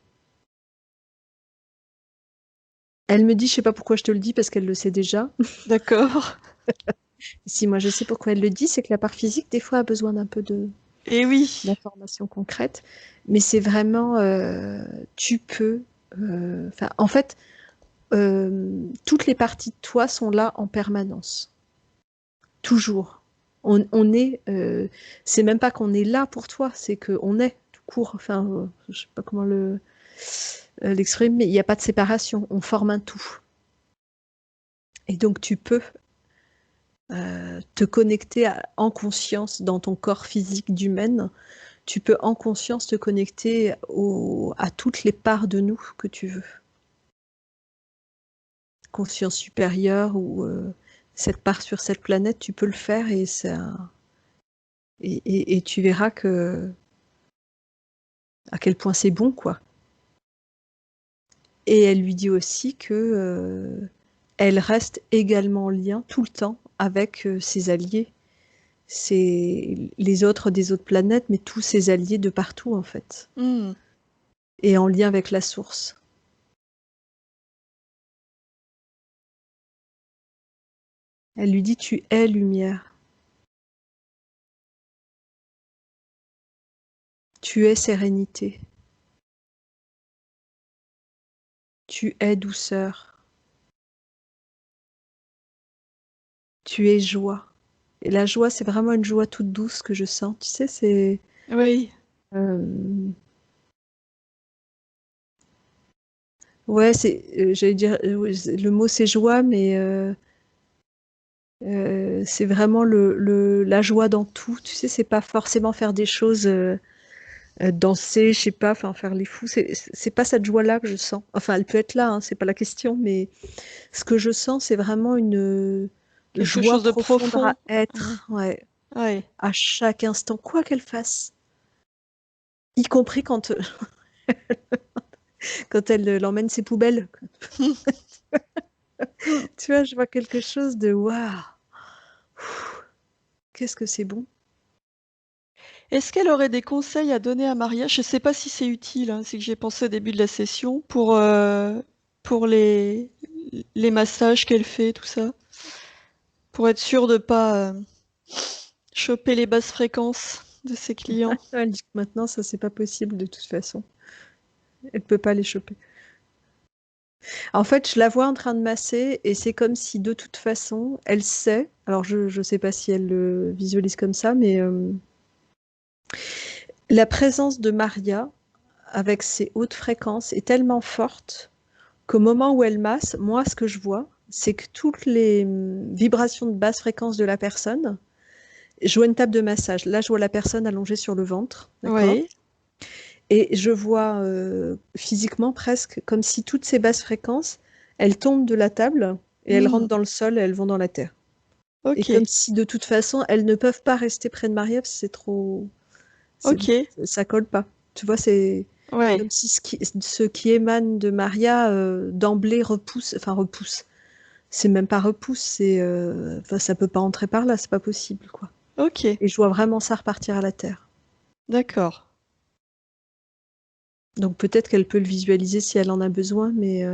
me dit, je sais pas pourquoi je te le dis parce qu'elle le sait déjà. D'accord. Si moi je sais pourquoi elle le dit, c'est que la part physique des fois a besoin d'un peu de Eh oui. d'informations concrètes, mais c'est vraiment tu peux. Enfin, en fait, toutes les parties de toi sont là en permanence, toujours. On est, c'est même pas qu'on est là pour toi, c'est qu'on est tout court. Enfin, je sais pas comment l'exprimer, mais il n'y a pas de séparation. On forme un tout. Et donc tu peux te connecter en conscience dans ton corps physique d'humaine. Tu peux en conscience te connecter à toutes les parts de nous que tu veux. Conscience supérieure ou cette part sur cette planète, tu peux le faire et tu verras à quel point c'est bon, quoi. Et elle lui dit aussi que elle reste également en lien tout le temps avec ses alliés c'est les autres des autres planètes, mais tous ses alliés de partout, en fait. Hmm. Et en lien avec la source. Elle lui dit, tu es lumière. Tu es sérénité. Tu es douceur. Tu es joie. Et la joie, c'est vraiment une joie toute douce que je sens. Tu sais, c'est... Oui. Ouais, c'est... j'allais dire... le mot, c'est joie, mais c'est vraiment la joie dans tout. Tu sais, c'est pas forcément faire des choses... danser, je sais pas, enfin faire les fous, c'est pas cette joie-là que je sens. Enfin, elle peut être là, hein, c'est pas la question, mais ce que je sens, c'est vraiment une Quelque joie chose de profonde à profond. Ouais. être, ouais, Ouais. à chaque instant, quoi qu'elle fasse, y compris quand quand elle l'emmène ses poubelles. Tu vois, je vois quelque chose de waouh, qu'est-ce que c'est bon. Est-ce qu'elle aurait des conseils à donner à Maria? Je ne sais pas si c'est utile, hein, c'est que j'ai pensé au début de la session pour les massages qu'elle fait, tout ça, pour être sûre de pas choper les basses fréquences de ses clients. Elle dit que maintenant, ça, c'est pas possible de toute façon. Elle peut pas les choper. En fait, je la vois en train de masser et c'est comme si de toute façon, elle sait, alors je ne sais pas si elle le visualise comme ça, mais la présence de Maria avec ses hautes fréquences est tellement forte qu'au moment où elle masse, moi, ce que je vois, c'est que toutes les vibrations de basse fréquence de la personne, je vois une table de massage. Là, je vois la personne allongée sur le ventre, d'accord? Oui. Et je vois physiquement presque comme si toutes ces basses fréquences, elles tombent de la table et elles rentrent Hmm. dans le sol et elles vont dans la terre. Et Ok. comme si de toute façon, elles ne peuvent pas rester près de Maria parce que c'est trop... Ok. ça colle pas. Tu vois, c'est Ouais. comme si ce qui émane de Maria d'emblée repousse, enfin repousse. C'est même pas repousse, enfin, ça peut pas entrer par là, c'est pas possible, quoi. Ok. Et je vois vraiment ça repartir à la terre. D'accord. Donc peut-être qu'elle peut le visualiser si elle en a besoin, mais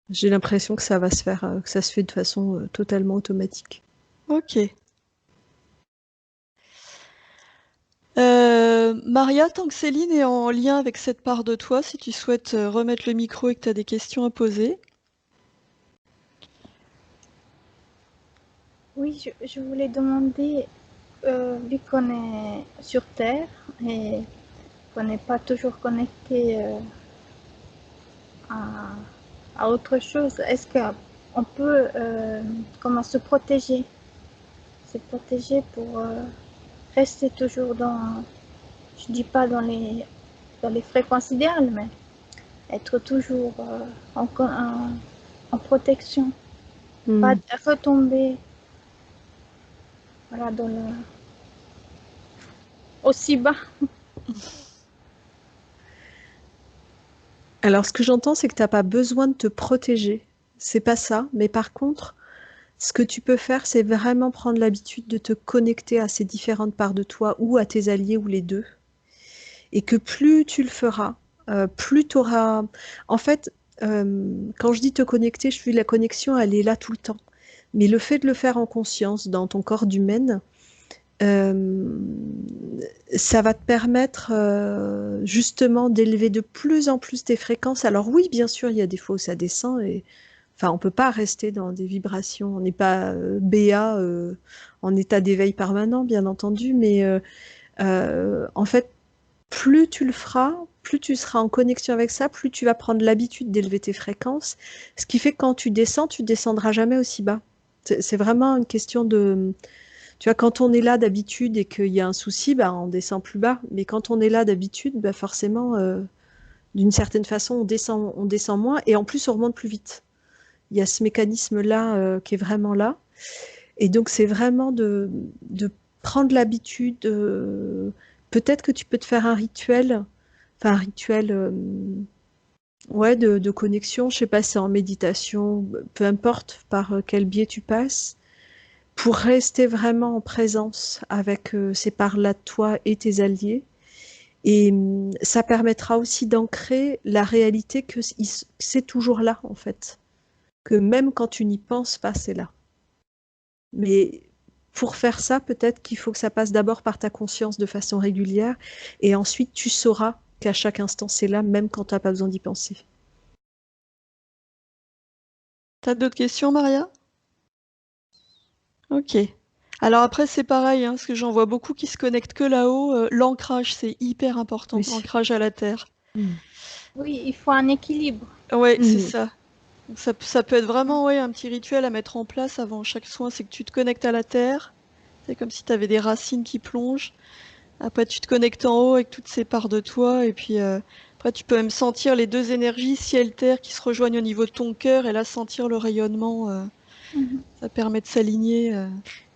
j'ai l'impression que ça va se faire, que ça se fait de façon totalement automatique. Ok. Maria, tant que Céline est en lien avec cette part de toi, si tu souhaites remettre le micro et que tu as des questions à poser. Oui, je voulais demander, vu qu'on est sur Terre et qu'on n'est pas toujours connecté à, à autre chose, est-ce qu'on peut comment se protéger pour rester toujours dans, je dis pas dans les fréquences idéales, mais être toujours en protection, pas Hmm. retomber voilà, dans le, aussi bas. Alors, ce que j'entends, c'est que tu n'as pas besoin de te protéger. C'est pas ça. Mais par contre, ce que tu peux faire, c'est vraiment prendre l'habitude de te connecter à ces différentes parts de toi ou à tes alliés ou les deux. Et que plus tu le feras, plus tu auras... En fait, quand je dis te connecter, je suis la connexion, elle est là tout le temps. Mais le fait de le faire en conscience dans ton corps d'humaine, euh, ça va te permettre justement d'élever de plus en plus tes fréquences. Alors oui, bien sûr, il y a des fois où ça descend et enfin, on peut pas rester dans des vibrations. On n'est pas BA en état d'éveil permanent, bien entendu, mais en fait, plus tu le feras, plus tu seras en connexion avec ça, plus tu vas prendre l'habitude d'élever tes fréquences. Ce qui fait que quand tu descendras jamais aussi bas. C'est vraiment une question de, tu vois, quand on est là d'habitude et qu'il y a un souci, bah, on descend plus bas. Mais quand on est là d'habitude, bah, forcément, d'une certaine façon, on descend moins et en plus, on remonte plus vite. Il y a ce mécanisme-là qui est vraiment là. Et donc, c'est vraiment de prendre l'habitude. Peut-être que tu peux te faire un rituel, enfin un rituel ouais, de connexion. Je sais pas, c'est en méditation, peu importe par quel biais tu passes. pour rester vraiment en présence avec ces parts-là de toi et tes alliés. Et ça permettra aussi d'ancrer la réalité que c'est toujours là, en fait. Que même quand tu n'y penses pas, c'est là. Mais pour faire ça, peut-être qu'il faut que ça passe d'abord par ta conscience de façon régulière, et ensuite tu sauras qu'à chaque instant c'est là, même quand tu n'as pas besoin d'y penser. T'as d'autres questions, Maria? Ok. Alors après, c'est pareil, hein, parce que j'en vois beaucoup qui se connectent que là-haut. L'ancrage, c'est hyper important, Oui. l'ancrage à la terre. Oui, il faut un équilibre. Ouais, c'est Mhm. ça. Donc ça peut être vraiment un petit rituel à mettre en place avant chaque soin, c'est que tu te connectes à la terre. C'est comme si tu avais des racines qui plongent. Après, tu te connectes en haut avec toutes ces parts de toi. Et puis après, tu peux même sentir les deux énergies, ciel-terre, qui se rejoignent au niveau de ton cœur. Et là, sentir le rayonnement, ça permet de s'aligner.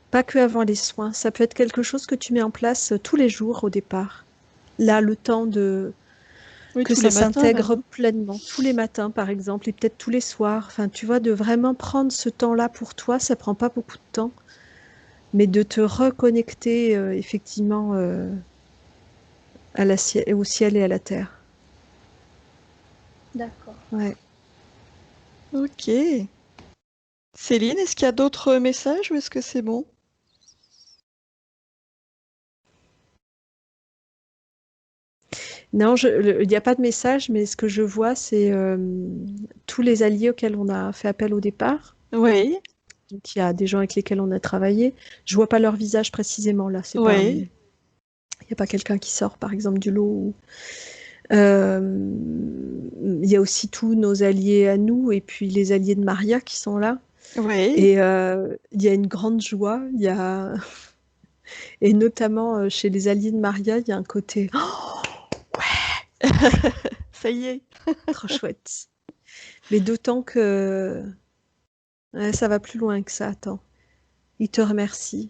Pas que avant les soins, ça peut être quelque chose que tu mets en place tous les jours au départ. Là, le temps de Oui, que tous ça les matins même, s'intègre hein. pleinement, tous les matins par exemple, et peut-être tous les soirs. Enfin, tu vois, de vraiment prendre ce temps-là pour toi, ça prend pas beaucoup de temps, mais de te reconnecter effectivement au ciel et à la terre. D'accord. Ouais. Ok. Céline, est-ce qu'il y a d'autres messages ou est-ce que c'est bon? Non, il n'y a pas de message, mais ce que je vois, c'est tous les alliés auxquels on a fait appel au départ. Oui, Donc, il y a des gens avec lesquels on a travaillé. Je vois pas leur visage précisément là. C'est pas, oui, il n'y a pas quelqu'un qui sort, par exemple, du lot. Euh, il y a aussi tous nos alliés à nous et puis les alliés de Maria qui sont là. oui. Et il y a une grande joie. Il y a et notamment chez les alliés de Maria, il y a un côté Ça y est. trop chouette. Mais d'autant que ouais, ça va plus loin que ça. Attends. Il te remercie.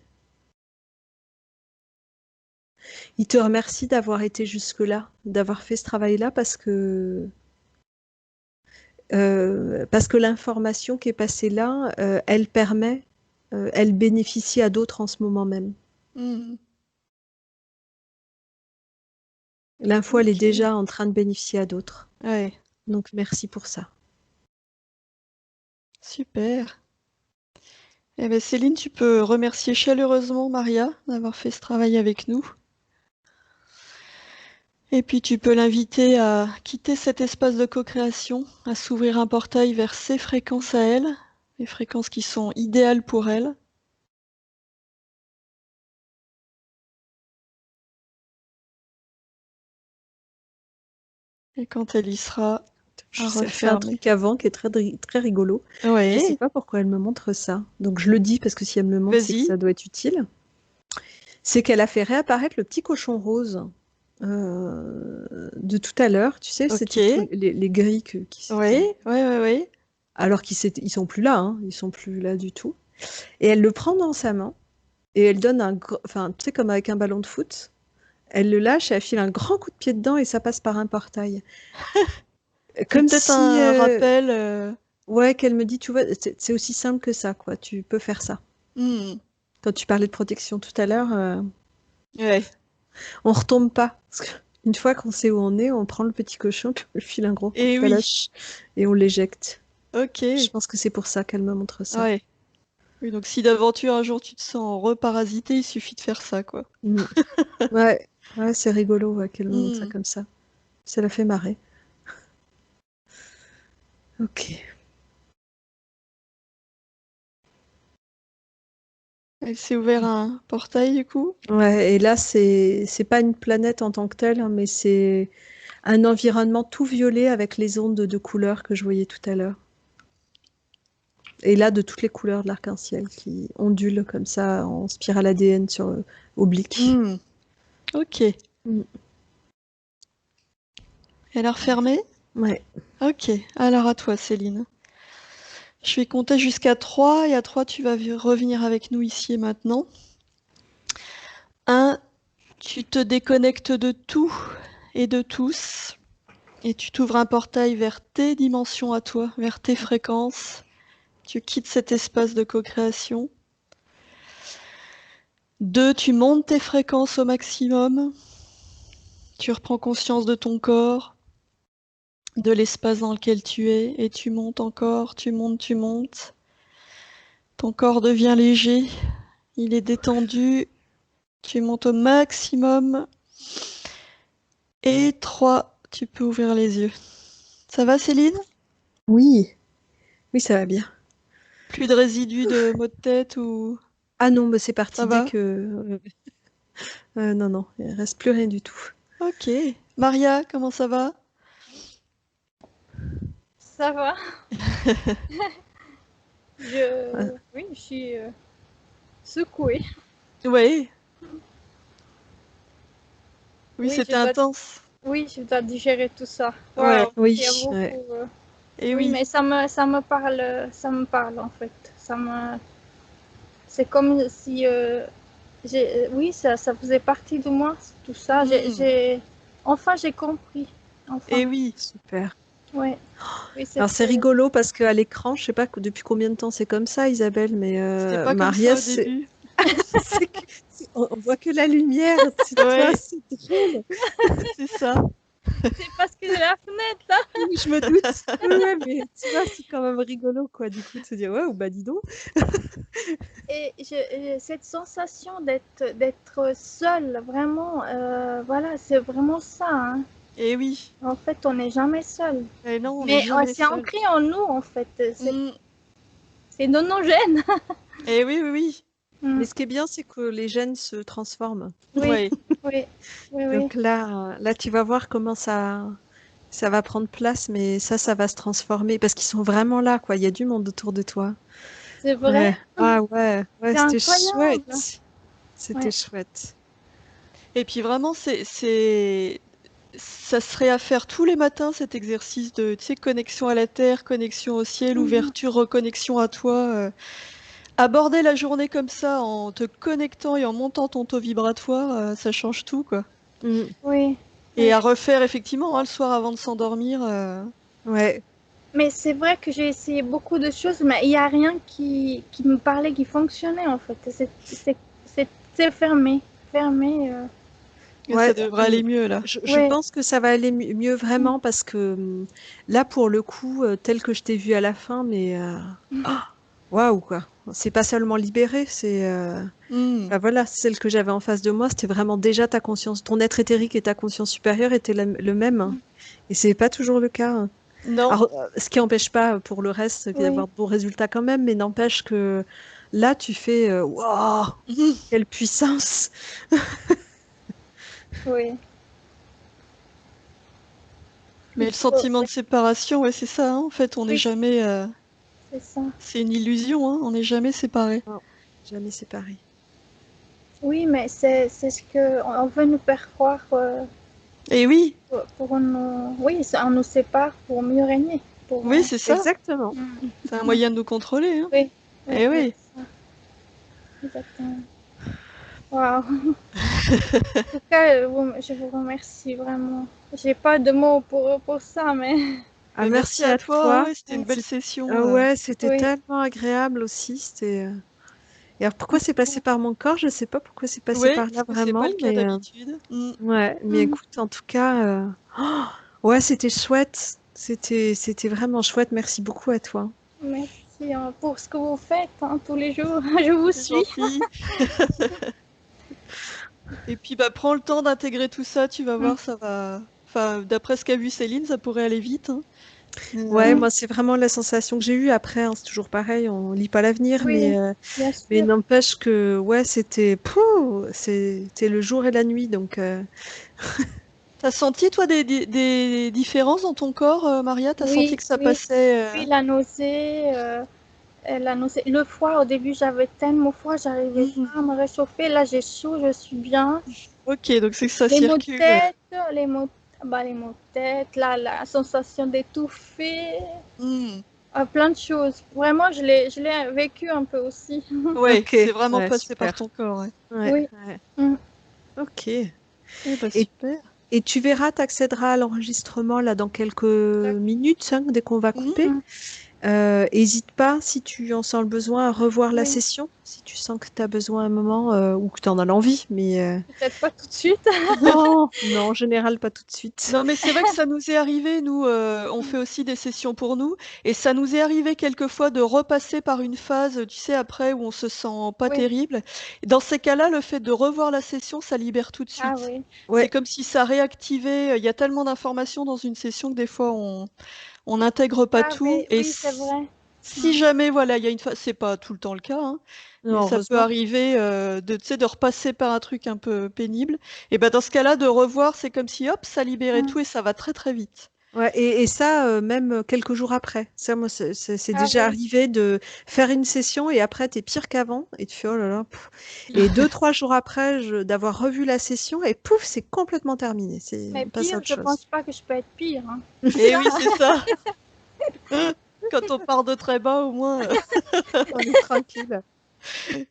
Il te remercie d'avoir été jusque-là, d'avoir fait ce travail-là parce que l'information qui est passée là, elle permet, elle bénéficie à d'autres en ce moment même. Hmm, L'info, elle est ok. déjà en train de bénéficier à d'autres. Ouais, Donc merci pour ça. super. Eh ben Céline, tu peux remercier chaleureusement Maria d'avoir fait ce travail avec nous. Et puis tu peux l'inviter à quitter cet espace de co-création, à s'ouvrir un portail vers ses fréquences à elle, les fréquences qui sont idéales pour elle. Et quand elle y sera, à Elle fait un refermer. truc avant qui est très rigolo. Je sais Ouais, pas pourquoi elle me montre ça. Donc je le dis parce que si elle me le montre, c'est que vas-y. ça doit être utile. C'est qu'elle a fait réapparaître le petit cochon rose de tout à l'heure. Tu sais, Ok. c'était tous les gris Ouais, ouais, ouais, ouais. alors ils sont plus là, hein, ils sont plus là du tout. Et elle le prend dans sa main et elle donne enfin, tu sais, comme avec un ballon de foot, elle le lâche et elle file un grand coup de pied dedans et ça passe par un portail. C'est Comme peut-être si, un rappel. ouais, qu'elle me dit, tu vois, c'est aussi simple que ça, quoi. Tu peux faire ça. Hmm, Quand tu parlais de protection tout à l'heure, ouais. on retombe pas. Parce que une fois qu'on sait où on est, on prend le petit cochon, puis on lui file un gros coup de Et oui. palache et on l'éjecte. Je Ok. pense que c'est pour ça qu'elle me montre ça. Ouais. Oui, donc si d'aventure un jour tu te sens reparasité, il suffit de faire ça, quoi. Mm. Ouais, ouais, c'est rigolo ouais, qu'elle me montre ça Hmm. comme ça. Ça la fait marrer. Ok. Elle s'est ouvert un portail, du coup. Ouais, et là, c'est pas une planète en tant que telle, hein, mais c'est un environnement tout violet avec les ondes de couleurs que je voyais tout à l'heure. Et là, de toutes les couleurs de l'arc-en-ciel qui ondulent comme ça en spirale ADN sur oblique. Hmm. Ok. Mm. Elle a refermé? Ouais. Ok. Alors à toi, Céline. Je vais compter jusqu'à 3 et à 3 tu vas revenir avec nous ici et maintenant. 1, tu te déconnectes de tout et de tous et tu t'ouvres un portail vers tes dimensions à toi, vers tes fréquences. Tu quittes cet espace de co-création. 2, tu montes tes fréquences au maximum. Tu reprends conscience de ton corps, de l'espace dans lequel tu es, et tu montes encore, tu montes, tu montes. Ton corps devient léger, il est détendu, tu montes au maximum. Et 3, tu peux ouvrir les yeux. Ça va, Céline? Oui, oui, ça va bien. Plus de résidus de maux de tête ou... Ah non, bah c'est parti Ça dès va? que... non, non, il reste plus rien du tout. Ok. Maria, comment ça va? Ça va. Ah, Oui, je suis secouée. Oui, oui, Oui, c'était intense. je dois digérer tout ça. Ouais, Waouh, il y a oui, ouais. beaucoup. et Oui, oui. mais ça me parle en fait. C'est comme si, oui, ça faisait partie de moi, tout ça. Mm. Enfin, j'ai compris. Enfin, Et oui. Super. ouais. Oui, Alors c'est c'était. rigolo parce qu'à l'écran, je sais pas depuis combien de temps c'est comme ça, Isabelle, mais C'était pas comme Maria, ça au début. on voit que la lumière, c'est toi, Ouais, c'est drôle. c'est ça. C'est parce que j'ai la fenêtre là. Oui, je me doute. Ouais, ouais, mais tu vois, c'est quand même rigolo, quoi, du coup, de se dire, ouais, bah dis donc. Et cette sensation d'être seule, vraiment, voilà, c'est vraiment ça, hein. Et oui. En fait, on n'est jamais seul. Et non, on n'est Mais jamais c'est seul. ancré en nous, en fait. Mm. C'est dans nos gènes. Et oui, oui, oui. Mm. Mais ce qui est bien, c'est que les gènes se transforment. Oui, Ouais. oui, oui, oui. Donc là, tu vas voir comment ça va prendre place, mais ça va se transformer parce qu'ils sont vraiment là, quoi. Il y a du monde autour de toi. C'est vrai, Ouais. Ah ouais, ouais, c'est c'était incroyable. chouette. C'était Ouais. chouette. Et puis vraiment, ça serait à faire tous les matins cet exercice de, tu sais, connexion à la terre, connexion au ciel, Mhm. ouverture, reconnexion à toi. Aborder la journée comme ça, en te connectant et en montant ton taux vibratoire, ça change tout, quoi. Mm. Oui, Et oui. à refaire effectivement hein, le soir avant de s'endormir. Ouais. Mais c'est vrai que j'ai essayé beaucoup de choses, mais il n'y a rien qui me parlait, qui fonctionnait, en fait. C'est fermé. Fermé. Et ça Ouais, devrait aller mieux là. je Ouais. pense que ça va aller mieux Mm. vraiment parce que là, pour le coup, tel que je t'ai vu à la fin, mais ah, waouh, quoi. C'est pas seulement libéré, c'est Hmm. bah voilà, celle que j'avais en face de moi, c'était vraiment déjà ta conscience, ton être éthérique et ta conscience supérieure étaient le même, hein. Et c'est pas toujours le cas, hein. Non. Alors, ce qui n'empêche pas pour le reste Oui, d'avoir de bons résultats quand même, mais n'empêche que là, tu fais waouh, Mhm. quelle puissance! oui. Mais Il le faut, sentiment oui, de séparation, ouais, c'est ça. Hein. En fait, on n'est oui, jamais. c'est ça. C'est une illusion. Hein. On n'est jamais séparés. Non, jamais séparés. Oui, mais c'est ce que on veut nous faire croire Et oui, pour nous. Oui, on nous sépare pour mieux régner. Pour, oui, c'est ça. Exactement. mm, C'est un moyen de nous contrôler. Hein. oui, oui, Et oui, oui. c'est ça, exactement. Waouh. En tout cas, je vous remercie vraiment. J'ai pas de mots pour ça, mais Ah, Mais merci merci à à toi. Hein. toi. Ouais, c'était une belle session. Ah ouais, c'était oui, tellement agréable aussi. Et alors pourquoi c'est passé par mon corps? Je sais pas pourquoi c'est passé Oui, par là parce que c'est pas vraiment, le cas mais d'habitude. Mm. ouais. Mais mm, écoute, en tout cas, oh, ouais, c'était chouette. C'était vraiment chouette. Merci beaucoup à toi. merci pour ce que vous faites hein, tous les jours. Je vous C'est suis. gentil. Et puis bah prends le temps d'intégrer tout ça, tu vas Mm, voir, ça va. Enfin, d'après ce qu'a vu Céline, ça pourrait aller vite. Hein. Ouais, mm. moi c'est vraiment la sensation que j'ai eue après, hein. C'est toujours pareil, on lit pas l'avenir, Oui, bien mais sûr. n'empêche que ouais, c'était le jour et la nuit, donc T'as senti toi des différences dans ton corps, Maria? T'as senti Oui, que ça oui, passait oui, la nausée. Le froid, au début, j'avais tellement froid, j'arrivais Mhm. pas à me réchauffer. Là, j'ai chaud, je suis bien. Ok, donc c'est que ça Les maux de circule. tête, les maux de tête, là, la sensation d'étouffer, Mhm. plein de choses. Vraiment, je l'ai vécu un peu aussi. Ouais, ok, c'est vraiment ouais, passé par super. ton corps. Ouais. Ouais, Oui. ouais. Mm. Ok. Eh bah Et, super. et tu verras, tu accéderas à l'enregistrement là dans quelques minutes, hein, dès qu'on va Mhm. couper. Mm. Hésite pas, si tu en sens le besoin, à revoir la Oui, session, si tu sens que tu as besoin un moment ou que tu en as l'envie. Mais peut-être pas tout de suite. non, non, en général, pas tout de suite. Non, mais c'est vrai que ça nous est arrivé, nous, on fait aussi des sessions pour nous, et ça nous est arrivé quelquefois de repasser par une phase, tu sais, après où on se sent pas Oui, terrible. Et dans ces cas-là, le fait de revoir la session, ça libère tout de ah suite. oui, C'est Ouais, comme si ça réactivait. Il y a tellement d'informations dans une session que des fois on n'intègre pas ah tout. oui, Et oui, c'est vrai. si jamais, voilà, il y a une phase, c'est pas tout le temps le cas, hein, mais non, ça peut heureusement. arriver de, tu sais, de repasser par un truc un peu pénible. Et ben dans ce cas-là, de revoir, c'est comme si hop, ça libérait Mm. tout et ça va très très vite. Ouais, et ça, même quelques jours après. Ça, moi, c'est Ah déjà oui, arrivé de faire une session et après, t'es pire qu'avant. Et tu fais, oh là là. Et 2, 3 jours après, d'avoir revu la session et pouf, c'est complètement terminé. mais On passe à pire, autre je chose. pense pas que je peux être pire, hein. Et oui, c'est ça. Quand on part de très bas, au moins. On est tranquille.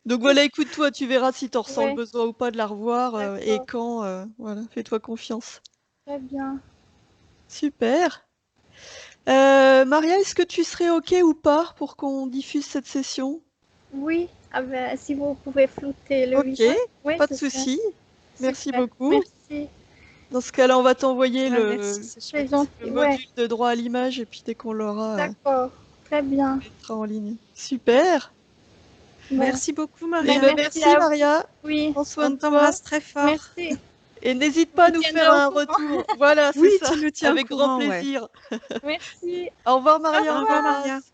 Donc voilà, écoute, toi, tu verras si tu ressens le Oui, besoin ou pas de la revoir et d'accord, quand. Voilà, fais-toi confiance. très bien. Super. Maria, est-ce que tu serais OK ou pas pour qu'on diffuse cette session? Oui, ah ben, si vous pouvez flouter le OK, lien, oui, pas de ce serait souci. Merci super. beaucoup. Merci. Dans ce cas-là, on va t'envoyer Ouais, merci, c'est C'est chouette. le gentil. Ouais, module de droit à l'image et puis dès qu'on l'aura, d'accord. Très on bien. le mettra en ligne. Super. Bon, Merci beaucoup, Eh Maria. ben merci merci à vous. Maria. Oui, Prends soin On de toi t'embrasse très fort. merci. et n'hésite Je pas à vous nous tiendrai faire au un courant. retour. Voilà, Oui, c'est ça. tu nous tiens au Avec grand courant, ouais. plaisir. Merci. Au revoir Au Maria, Au on revoir, revoir. Maria. t'embrasse.